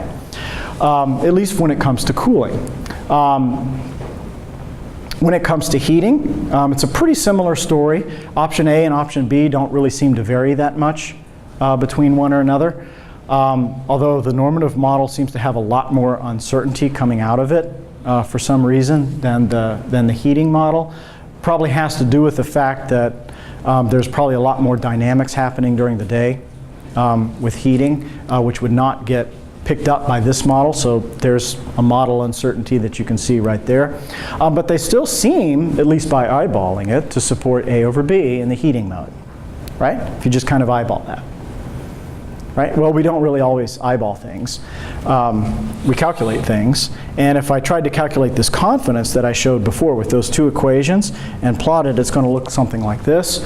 At least when it comes to cooling. When it comes to heating, it's a pretty similar story. Option A and option B don't really seem to vary that much between one or another, although the normative model seems to have a lot more uncertainty coming out of it for some reason than the heating model. Probably has to do with the fact that there's probably a lot more dynamics happening during the day with heating, which would not get picked up by this model, so there's a model uncertainty that you can see right there. But they still seem, at least by eyeballing it, to support A over B in the heating mode, right? If you just kind of eyeball that. Right? Well, we don't really always eyeball things. We calculate things, and if I tried to calculate this confidence that I showed before with those two equations and plot it, it's going to look something like this.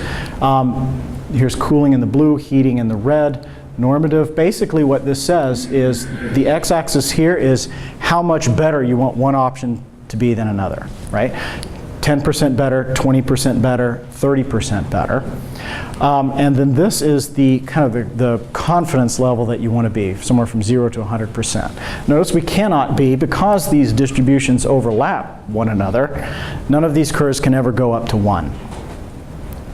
Here's cooling in the blue, heating in the red, normative. Basically what this says is the x-axis here is how much better you want one option to be than another, right? 10% better, 20% better, 30% better. And then this is the kind of the confidence level that you want to be, somewhere from 0 to 100%. Notice we cannot be, because these distributions overlap one another, none of these curves can ever go up to 1.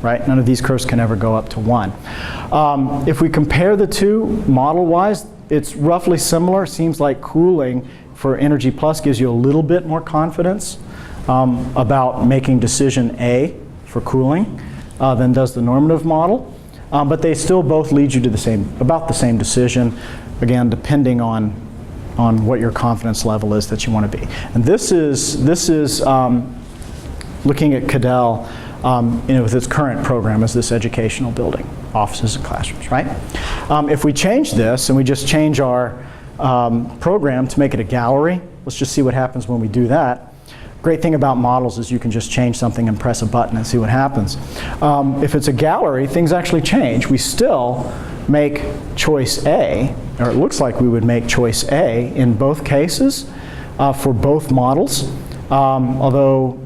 Right? None of these curves can ever go up to 1. If we compare the two model-wise, it's roughly similar. Seems like cooling for Energy Plus gives you a little bit more confidence about making decision A for cooling than does the normative model. But they still both lead you to about the same decision, again, depending on what your confidence level is that you want to be. And this is looking at Cadell with its current program as this educational building. offices and classrooms, right? If we change this and we just change our program to make it a gallery, let's just see what happens when we do that. Great thing about models is you can just change something and press a button and see what happens. If it's a gallery, things actually change. We still make choice A, or it looks like we would make choice A in both cases for both models. Although,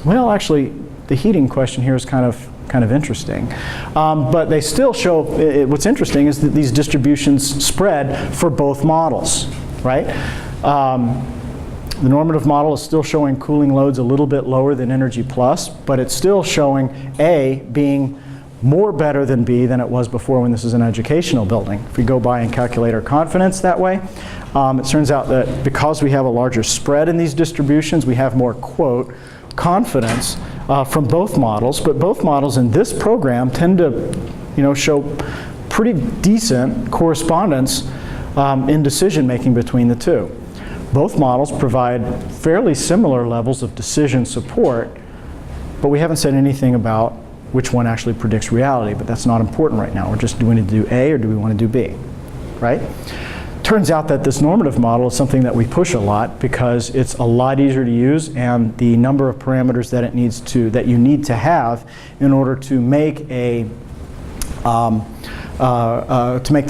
well, actually, the heating question here is kind of interesting. But they still show, what's interesting is that these distributions spread for both models, right? The normative model is still showing cooling loads a little bit lower than Energy Plus, but it's still showing A being more better than B than it was before when this is an educational building. If we go by and calculate our confidence that way, it turns out that because we have a larger spread in these distributions, we have more, quote, confidence from both models, but both models in this program tend to, show pretty decent correspondence in decision making between the two. Both models provide fairly similar levels of decision support, but we haven't said anything about which one actually predicts reality, but that's not important right now. We're just doing to do A or do we want to do B, right? Turns out that this normative model is something that we push a lot because it's a lot easier to use, and the number of parameters that you need to have in order to make the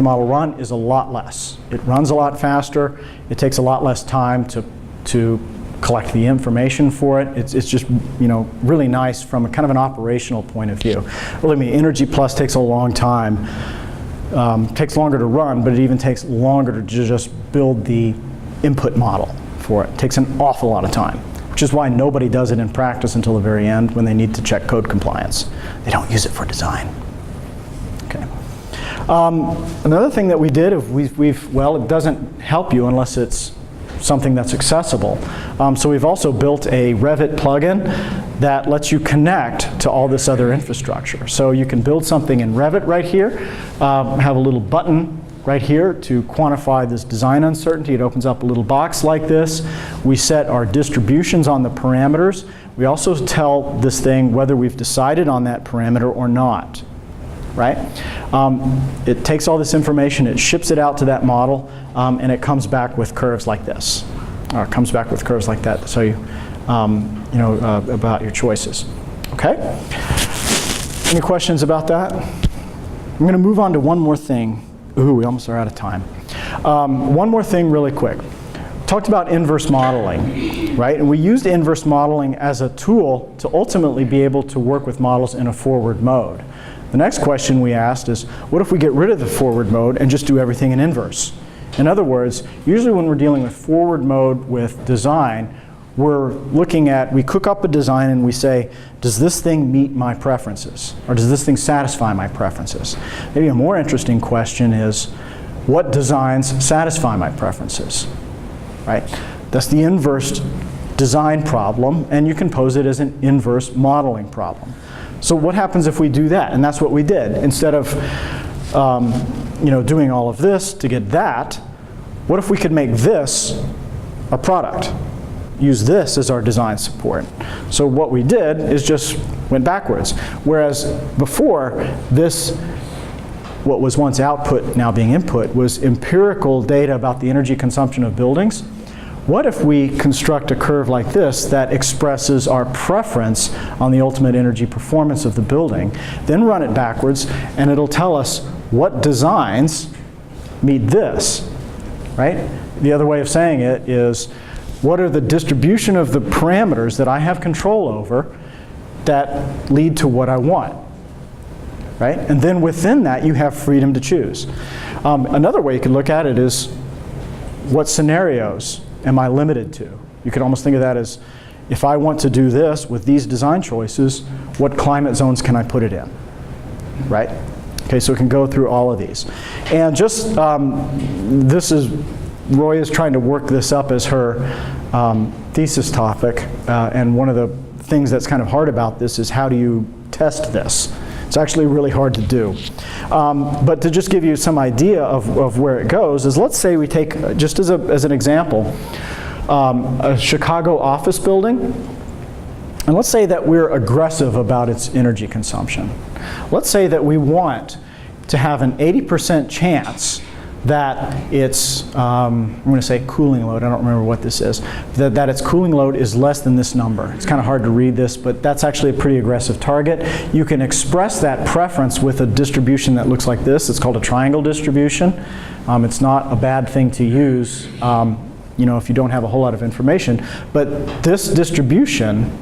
model run is a lot less. It runs a lot faster. It takes a lot less time to collect the information for it. It's just really nice from a kind of an operational point of view. Believe me, Energy Plus takes a long time. Takes longer to run, but it even takes longer to just build the input model for it. It takes an awful lot of time, which is why nobody does it in practice until the very end when they need to check code compliance. They don't use it for design. Okay. Another thing that we did, well, it doesn't help you unless it's something that's accessible. So we've also built a Revit plugin that lets you connect to all this other infrastructure. So you can build something in Revit right here, have a little button right here to quantify this design uncertainty. It opens up a little box like this. We set our distributions on the parameters. We also tell this thing whether we've decided on that parameter or not, right? It takes all this information, it ships it out to that model, and it comes back with curves like this. Or it comes back with curves like that to tell you, about your choices. Okay? Any questions about that? I'm going to move on to one more thing. Ooh, we almost are out of time. One more thing really quick. Talked about inverse modeling, right? And we used inverse modeling as a tool to ultimately be able to work with models in a forward mode. The next question we asked is, what if we get rid of the forward mode and just do everything in inverse? In other words, usually when we're dealing with forward mode with design, we're looking at, we cook up a design and we say, does this thing meet my preferences? Or does this thing satisfy my preferences? Maybe a more interesting question is, what designs satisfy my preferences? Right? That's the inverse design problem, and you can pose it as an inverse modeling problem. So what happens if we do that? And that's what we did. Instead of doing all of this to get that, what if we could make this a product? Use this as our design support. So what we did is just went backwards. Whereas before, this, what was once output, now being input, was empirical data about the energy consumption of buildings. What if we construct a curve like this that expresses our preference on the ultimate energy performance of the building, then run it backwards, and it'll tell us what designs meet this, right? The other way of saying it is, what are the distribution of the parameters that I have control over that lead to what I want, right? And then within that, you have freedom to choose. Another way you could look at it is, what scenarios am I limited to? You could almost think of that as, if I want to do this with these design choices, what climate zones can I put it in, right? Okay, so it can go through all of these. And just, Roy is trying to work this up as her thesis topic, and one of the things that's kind of hard about this is, how do you test this? It's actually really hard to do. But to just give you some idea of where it goes is, let's say we take, just as an example, a Chicago office building, And let's say that we're aggressive about its energy consumption. Let's say that we want to have an 80% chance that its, I'm going to say cooling load, I don't remember what this is, that its cooling load is less than this number. It's kind of hard to read this, but that's actually a pretty aggressive target. You can express that preference with a distribution that looks like this. It's called a triangle distribution. It's not a bad thing to use, if you don't have a whole lot of information. But this distribution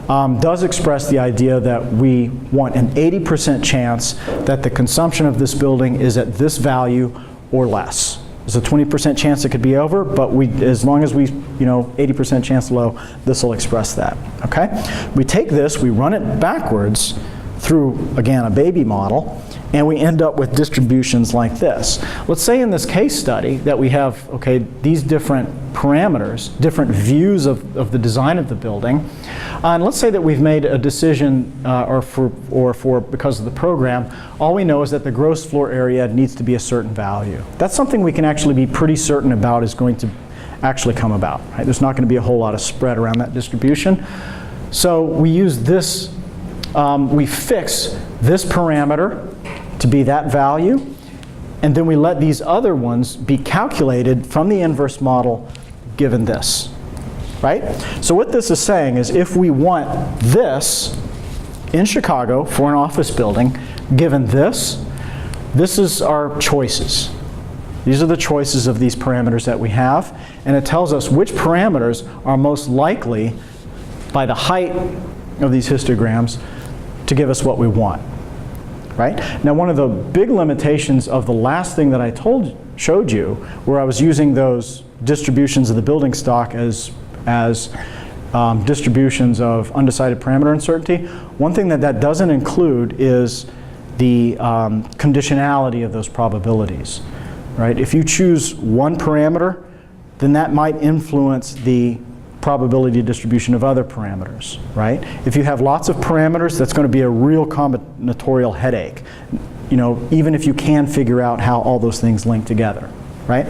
does express the idea that we want an 80% chance that the consumption of this building is at this value or less. There's a 20% chance it could be over, but as long as we, 80% chance low, this will express that, okay? We take this, we run it backwards through, again, a baby model, and we end up with distributions like this. Let's say in this case study that we have, okay, these different parameters, different views of the design of the building, and let's say that we've made a decision, because of the program, all we know is that the gross floor area needs to be a certain value. That's something we can actually be pretty certain about is going to actually come about, right? There's not going to be a whole lot of spread around that distribution. So we use this, we fix this parameter to be that value, and then we let these other ones be calculated from the inverse model given this, right? So what this is saying is if we want this in Chicago for an office building, given this is our choices. These are the choices of these parameters that we have, and it tells us which parameters are most likely by the height of these histograms to give us what we want. Right? Now, one of the big limitations of the last thing that I showed you, where I was using those distributions of the building stock as distributions of undecided parameter uncertainty, one thing that doesn't include is the conditionality of those probabilities. Right? If you choose one parameter, then that might influence the probability distribution of other parameters, right? If you have lots of parameters, that's going to be a real combinatorial headache, even if you can figure out how all those things link together, right?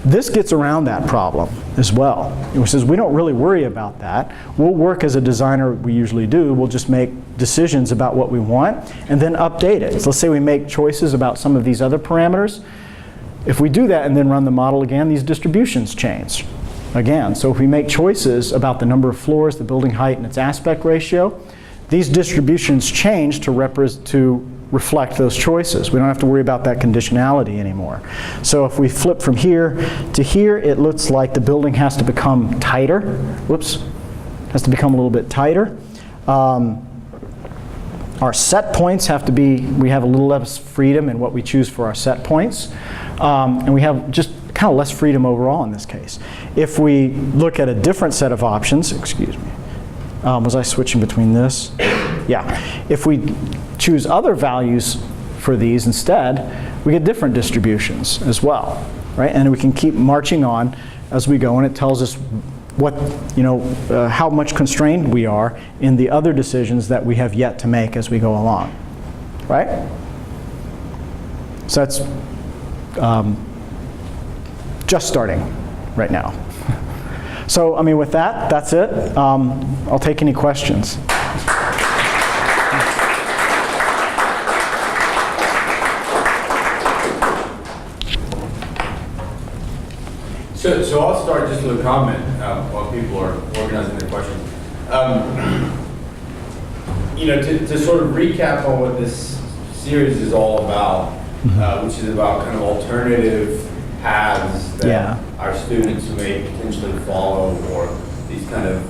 This gets around that problem as well. It says we don't really worry about that. We'll work as a designer, we usually do. We'll just make decisions about what we want and then update it. So let's say we make choices about some of these other parameters. If we do that and then run the model again, these distributions change. Again, so if we make choices about the number of floors, the building height, and its aspect ratio, these distributions change to reflect those choices. We don't have to worry about that conditionality anymore. So if we flip from here to here, it looks like the building has to become tighter. Has to become a little bit tighter. Our set points have to be, we have a little less freedom in what we choose for our set points. And we have just kind of less freedom overall in this case. If we look at a different set of options, excuse me, was I switching between this? Yeah. If we choose other values for these instead, we get different distributions as well, right? And we can keep marching on as we go, and it tells us what, how much constrained we are in the other decisions that we have yet to make as we go along, right? So that's just starting right now. So, with that, that's it. I'll take any questions. So I'll start just with a comment while people are organizing their questions. To sort of recap on what this series is all about, which is about kind of alternative paths that our students may potentially follow, or these kind of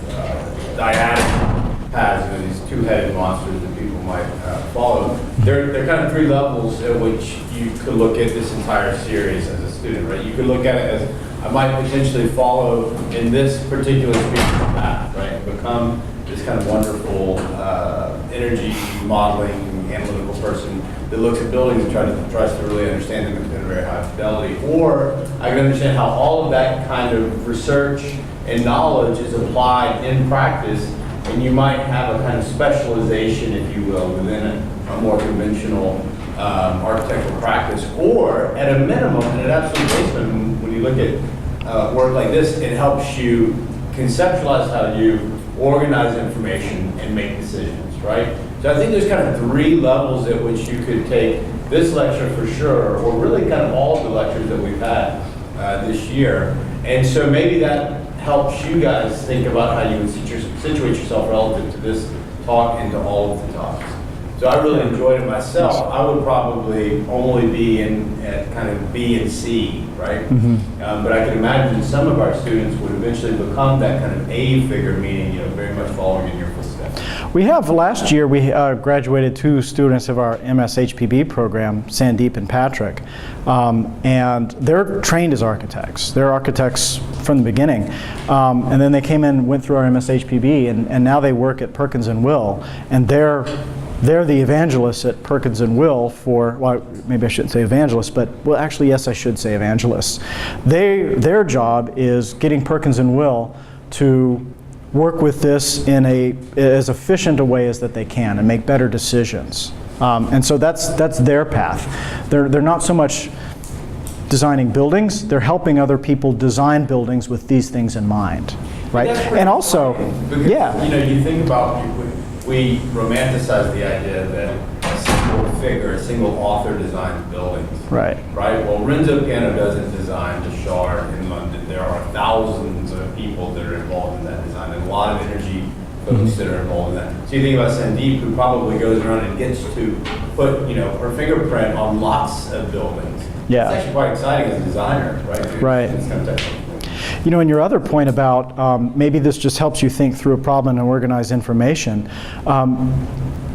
dyadic paths, these two-headed monsters that people might follow. There are kind of three levels at which you could look at this entire series as a student, right? You could look at it as, I might potentially follow in this particular speaker path, right? Become this kind of wonderful energy modeling analytical person that looks at buildings and tries to really understand them in a very high fidelity. Or I can understand how all of that kind of research and knowledge is applied in practice, and you might have a kind of specialization, if you will, within a more conventional architectural practice. Or at a minimum, and at absolute basement, when you look at work like this, it helps you conceptualize how you organize information, and make decisions, right? So I think there's kind of 3 levels at which you could take this lecture for sure, or really kind of all of the lectures that we've had this year. And so maybe that helps you guys think about how you would situate yourself relative to this talk and to all of the talks. So I really enjoyed it myself. I would probably only be at kind of B and C, right? But I can imagine some of our students would eventually become that kind of A figure, meaning, very much following in your footsteps. We have, last year, we graduated 2 students of our MS-HPB program, Sandeep and Patrick, and they're trained as architects. They're architects from the beginning. And then they came in, went through our MS-HPB, and now they work at Perkins & Will, and they're the evangelists at Perkins & Will for, well, maybe I shouldn't say evangelists, but, well, actually, yes, I should say evangelists. Their job is getting Perkins & Will to work with this in as efficient a way as that they can and make better decisions. And so that's their path. They're not so much designing buildings, they're helping other people design buildings with these things in mind, right? And also, because, you think about, we romanticize the idea that a single figure, a single author designs buildings. Right. Right? Well, Renzo Piano doesn't design the Shard in London. There are thousands of people that are involved in that design, and a lot of energy folks that are involved in that. So you think about Sandeep, who probably goes around and gets to put, her fingerprint on lots of buildings. Yeah. It's actually quite exciting as a designer, right? Right. It's kind of technical. And your other point about maybe this just helps you think through a problem and organize information.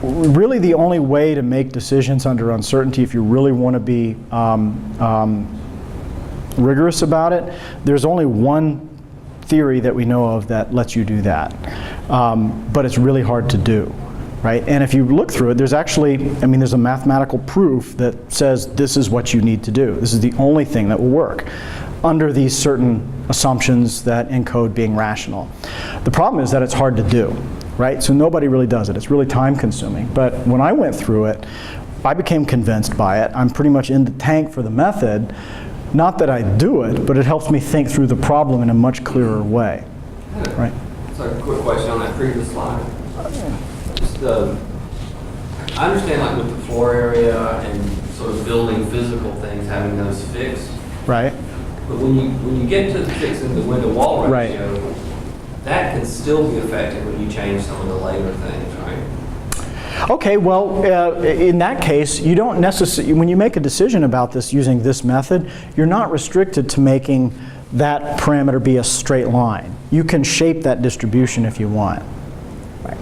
Really the only way to make decisions under uncertainty, if you really want to be rigorous about it, there's only one theory that we know of that lets you do that. But it's really hard to do. Right? And if you look through it, there's actually, there's a mathematical proof that says this is what you need to do. This is the only thing that will work under these certain assumptions that encode being rational. The problem is that it's hard to do, right? So nobody really does it. It's really time consuming. But when I went through it, I became convinced by it. I'm pretty much in the tank for the method. Not that I do it, but it helps me think through the problem in a much clearer way, right? So a quick question on that previous slide. I understand, like, with the floor area and sort of building physical things, having those fixed. Right. But when you get to fixing the window-wall Right. ratio, that can still be affected when you change some of the later things, right? Okay, well, in that case, you don't necessarily, when you make a decision about this using this method, you're not restricted to making that parameter be a straight line. You can shape that distribution if you want.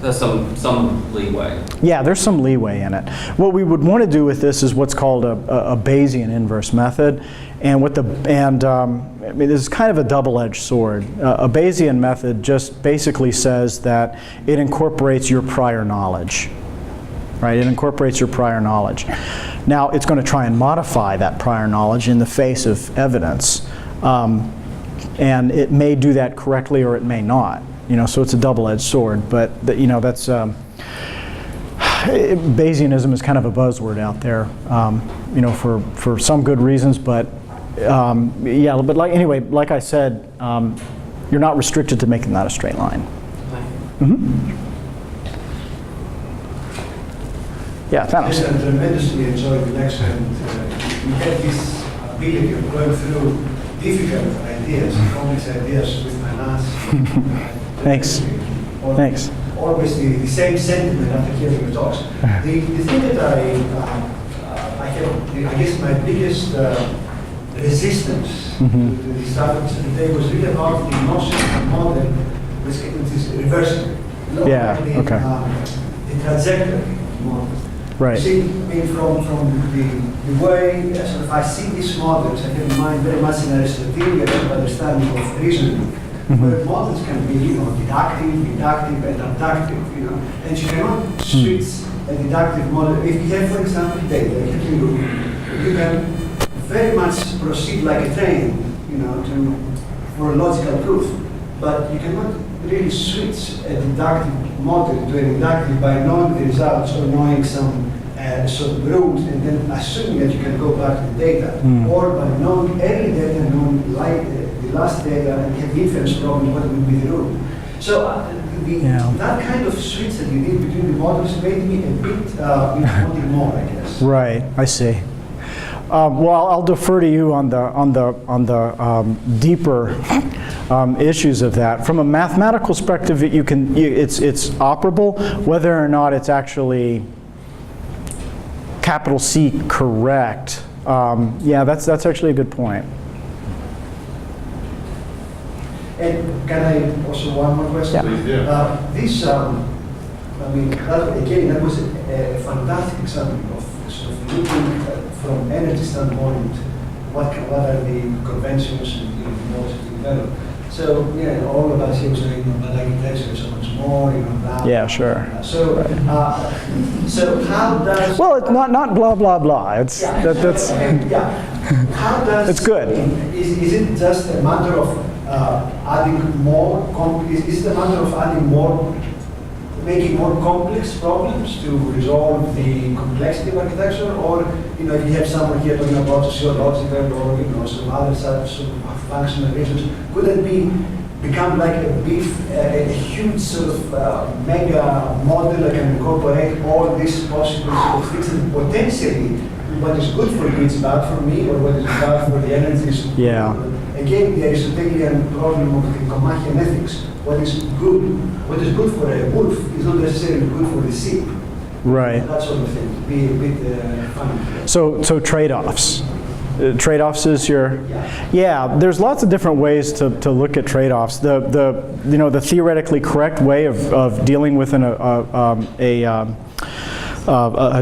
There's some leeway. Yeah, there's some leeway in it. What we would want to do with this is what's called a Bayesian inverse method, and this is kind of a double-edged sword. A Bayesian method just basically says that it incorporates your prior knowledge, right? It incorporates your prior knowledge. Now, it's going to try and modify that prior knowledge in the face of evidence, and it may do that correctly or it may not. So it's a double-edged sword, but that's Bayesianism is kind of a buzzword out there, for some good reasons, but like I said, you're not restricted to making that a straight line. Yeah, Thanos. Yes, I tremendously enjoyed the lecture, and you had this ability of going through difficult ideas, complex ideas with finance. Thanks. Thanks. Always the same sentiment after hearing your talks. The thing that I have, I guess my biggest resistance to the start today was really about the notion of model, which is reversible. Yeah, okay. The trajectory model. Right. See, from the way sort of I see these models, I have in mind very much in Aristotelian understanding of reasoning. Where models can be, deductive, inductive, and abductive, and you cannot switch a deductive model. If you have, for example, data, you can very much proceed like a train, for a logical proof, but you cannot really switch a deductive model to an inductive by knowing the results or knowing some sort of rules and then assuming that you can go back to the data, or by knowing early data, knowing the last data, and have inference problem, what would be the rule. So Yeah. that kind of switch that you did between the models made me a bit wanting more, I guess. Right, I see. Well, I'll defer to you on the deeper issues of that. From a mathematical perspective, it's operable. Whether or not it's actually capital C correct, yeah, that's actually a good point. And can I also one more question? Yeah. Please do. This, I mean, that was a fantastic example of sort of looking from energy standpoint, what are the conventions and modes to develop. So, yeah, all of us here was saying about architecture so much more, blah. Yeah, sure. So, so how does... Well, it's not blah, blah, blah. It's, Yeah. that's... Yeah. How does... It's good. Is it just a matter of adding more... Is it a matter of adding more... making more complex problems to resolve the complexity of architecture, or if you have someone here talking about sociological or some other such sort of functional reasons, could it become like a huge sort of mega model that can incorporate all these possible sort of things, and potentially what is good for you is bad for me, or what is bad for the energies? Yeah. Again, the Aristotelian problem of the Comachian ethics. What is good for a wolf is not necessarily good for the sheep. Right. That sort of thing. To be a bit funny. So trade-offs. Trade-offs is your... Yeah. Yeah, there's lots of different ways to look at trade-offs. The theoretically correct way of dealing with a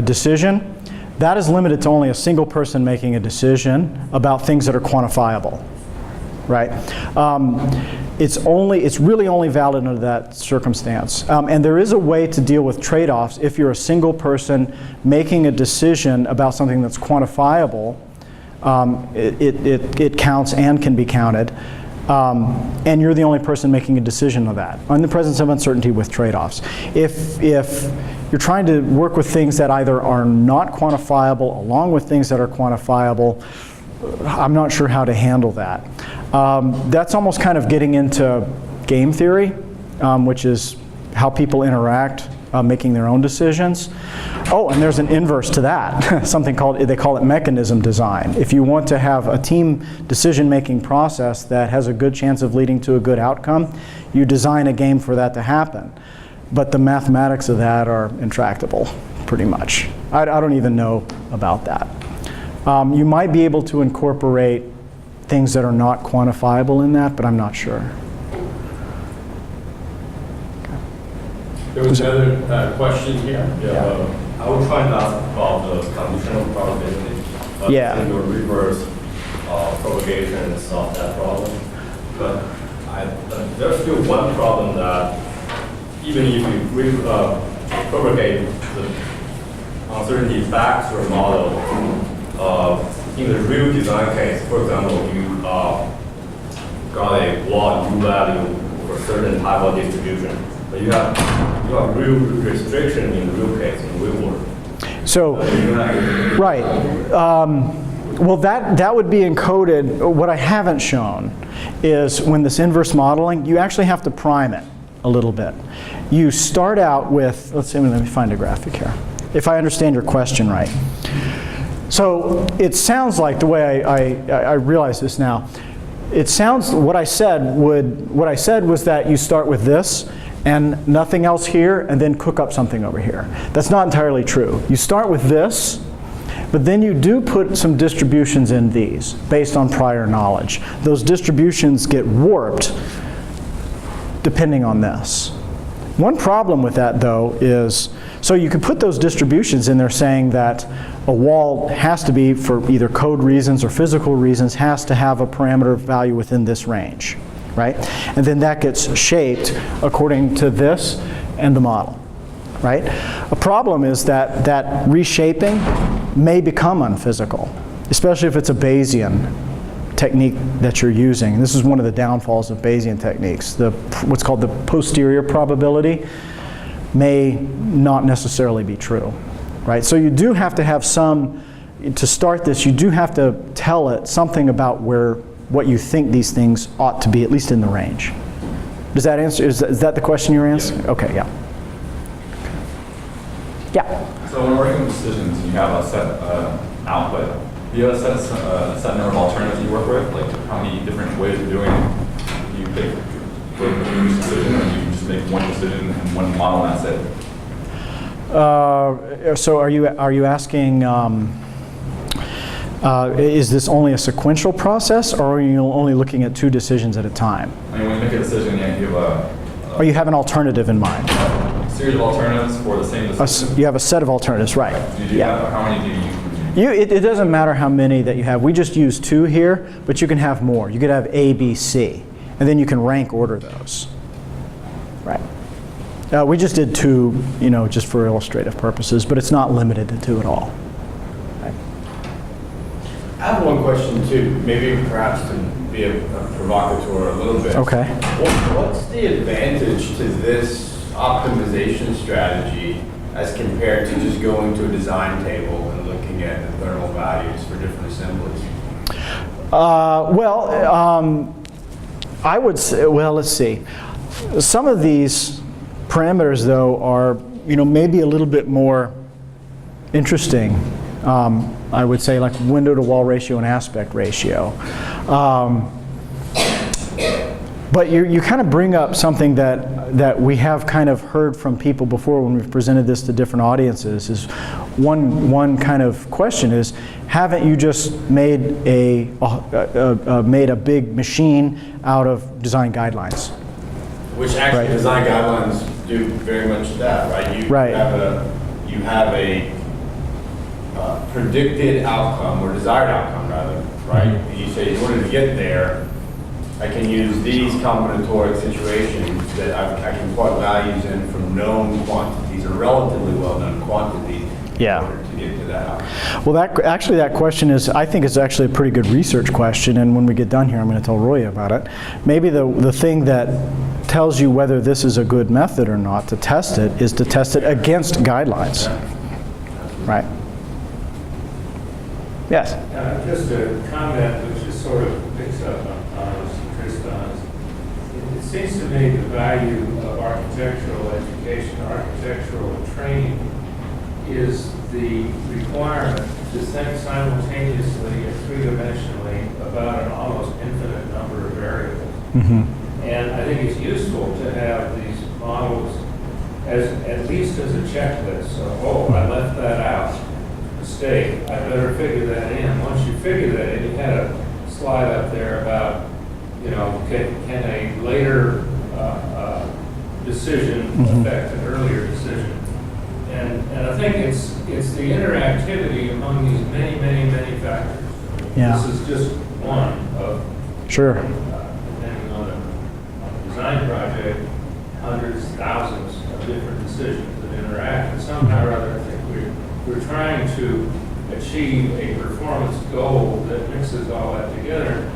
decision, that is limited to only a single person making a decision about things that are quantifiable, right? It's really only valid under that circumstance. And there is a way to deal with trade-offs if you're a single person making a decision about something that's quantifiable. It counts and can be counted. And you're the only person making a decision of that, in the presence of uncertainty with trade-offs. If you're trying to work with things that either are not quantifiable along with things that are quantifiable, I'm not sure how to handle that. That's almost kind of getting into game theory, which is how people interact, making their own decisions. Oh, and there's an inverse to that, something they call it mechanism design. If you want to have a team decision-making process that has a good chance of leading to a good outcome, you design a game for that to happen. But the mathematics of that are intractable, pretty much. I don't even know about that. You might be able to incorporate things that are not quantifiable in that, but I'm not sure. There was another question here. Yeah. I was trying to ask about the conditional probability. Yeah. In your reverse propagation and solve that problem. But there's still one problem that even if you propagate the uncertainty back to a model, in the real design case, for example, you got a wall U value for a certain type of distribution, but you have real restriction in the real case, in the real world. So, right. Well, that would be encoded. What I haven't shown is when this inverse modeling, you actually have to prime it a little bit. You start out with, let me find a graphic here. If I understand your question right. So it sounds like, the way I realize this now, it sounds, what I said was that you start with this and nothing else here and then cook up something over here. That's not entirely true. You start with this, but then you do put some distributions in these based on prior knowledge. Those distributions get warped depending on this. One problem with that, though, is, so you could put those distributions in there saying that a wall has to be, for either code reasons or physical reasons, has to have a parameter value within this range, right? And then that gets shaped according to this and the model, right? A problem is that that reshaping may become unphysical, especially if it's a Bayesian technique that you're using. This is one of the downfalls of Bayesian techniques. What's called the posterior probability may not necessarily be true, right? So you do have to have to start this, you do have to tell it something about what you think these things ought to be, at least in the range. Does that answer, is that the question you're answering? Okay, yeah. Yeah. So when working with decisions, you have a set output. Do you have a set number of alternatives you work with? Like how many different ways of doing it? Do you pick for each decision, or do you just make one decision and one model and that's it? So are you asking, is this only a sequential process, or are you only looking at 2 decisions at a time? I mean, when you make a decision, you have Or you have an alternative in mind? a series of alternatives for the same decision. You have a set of alternatives, right? How many do you use? It doesn't matter how many that you have. We just use 2 here, but you can have more. You could have A, B, C, and then you can rank order those. Right. We just did 2, just for illustrative purposes, but it's not limited to 2 at all. Right. I have one question too, maybe perhaps to be a provocateur a little bit. Okay. What's the advantage to this optimization strategy as compared to just going to a design table and looking at the thermal values for different assemblies? I would say, let's see. Some of these parameters, though, are, maybe a little bit more interesting. I would say like window to wall ratio and aspect ratio. But you kind of bring up something that we have kind of heard from people before when we've presented this to different audiences. Is one kind of question is, haven't you just made a big machine out of design guidelines? Which actually Right. design guidelines do very much that, right? You have a predicted outcome, or desired outcome rather, right? And you say, in order to get there, I can use these combinatoric situations that I can plug values in from known quantities, or relatively well-known quantities, Yeah. in order to get to that outcome. Well, that question I think is actually a pretty good research question, and when we get done here, I'm going to tell Roy about it. Maybe the thing that tells you whether this is a good method or not to test it is to test it against guidelines. Right. Yes. Just a comment which is sort of picks up on Tristan's. It seems to me the value of architectural education, architectural training, is the requirement to think simultaneously and 3-dimensionally about an almost infinite number of variables. Mm-hmm. And I think it's useful to have these models as at least as a checklist. So, I left that out. Mistake. I better figure that in. Once you figure that in, you had a slide up there about, can a later decision affect an earlier decision? And I think it's the interactivity among these many, many, many factors. Yeah. This is just one of, Sure. depending on a design project, hundreds, thousands of different decisions that interact. And somehow or other, I think we're trying to achieve a performance goal that mixes all that together.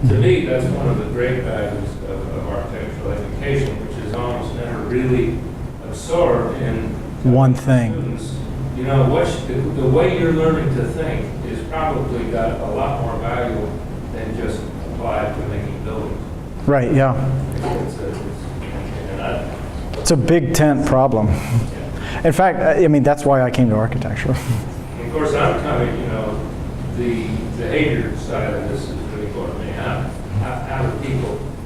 To me, that's one of the great values of architectural education, which is almost never really absorbed in One thing. students. The way you're learning to think is probably got a lot more value than just applied to making buildings. Right, yeah. It's a big tent problem. In fact, that's why I came to architecture. Of course, I'm coming, the behavior side of this is really important to me.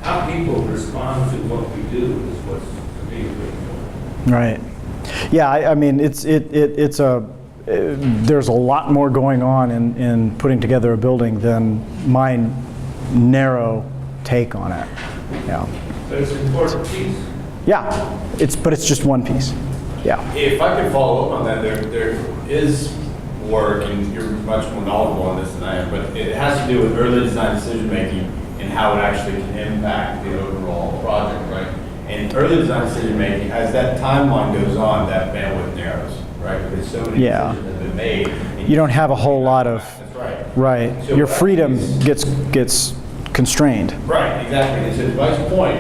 How people respond to what we do is what's, to me, really important. Right. Yeah, there's a lot more going on in putting together a building than my narrow take on it. Yeah. But it's an important piece. Yeah, but it's just one piece. Yeah. If I could follow up on that, there is work, and you're much more knowledgeable on this than I am, but it has to do with early design decision making and how it actually can impact the overall project, right? And early design decision making, as that timeline goes on, that bandwidth narrows, right? Because so many decisions have been made. You don't have a whole lot of. That's right. Right. So Your freedom gets constrained. Right, exactly. And so to Mike's point,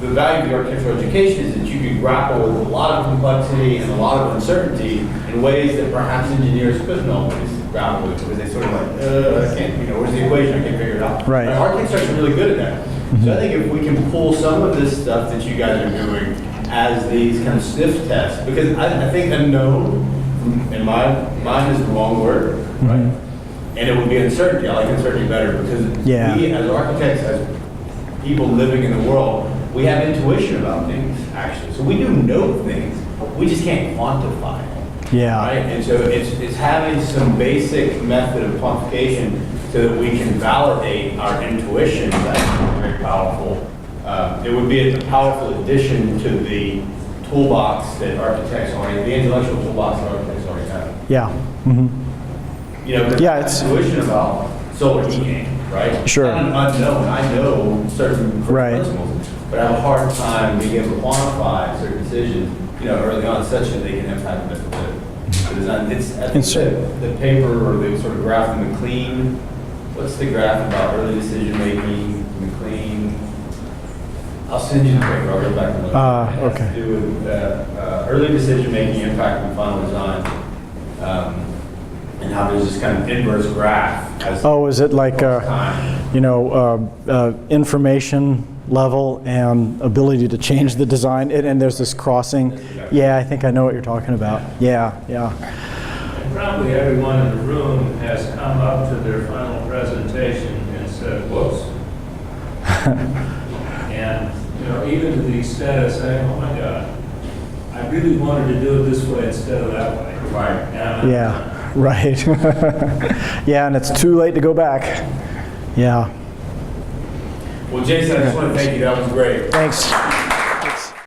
the value of the architectural education is that you can grapple with a lot of complexity and a lot of uncertainty in ways that perhaps engineers couldn't always. grapple with, because they sort of like, I can't, where's the equation? I can't figure it out. Right. But architects are really good at that. So I think if we can pull some of this stuff that you guys are doing as these kind of sniff tests, because I think unknown, in my mind, is the wrong word, right? And it would be uncertainty. I like uncertainty better because Yeah. we, as architects, as people living in the world, we have intuition about things, actually. So we do know things, we just can't quantify it. Yeah. Right? And so it's having some basic method of quantification so that we can validate our intuition. That's very powerful. It would be a powerful addition to the toolbox that architects already, the intellectual toolbox that architects already have. Yeah. Mm-hmm. Because Yeah, I have it's- intuition about solar heating, right? Sure. I'm unknown. I know certain Right. principles, but I have a hard time being able to quantify certain decisions, early on, such that they can impact the design. I think the paper or the sort of graph in McLean. What's the graph about early decision making, McLean? I'll send you the paper. I'll go back and look. It has okay. to do with early decision making impact on final design. And how there's this kind of inverse graph. Oh, is it like, time. information level and ability to change the design, and there's this crossing? Yeah, I think I know what you're talking about. Yeah. And probably everyone in the room has come up to their final presentation and said, whoops. And, even to the extent of saying, oh my God, I really wanted to do it this way instead of that way. Right. Yeah, right. Yeah, and it's too late to go back. Yeah. Well, Jason, I just want to thank you. That was great. Thanks.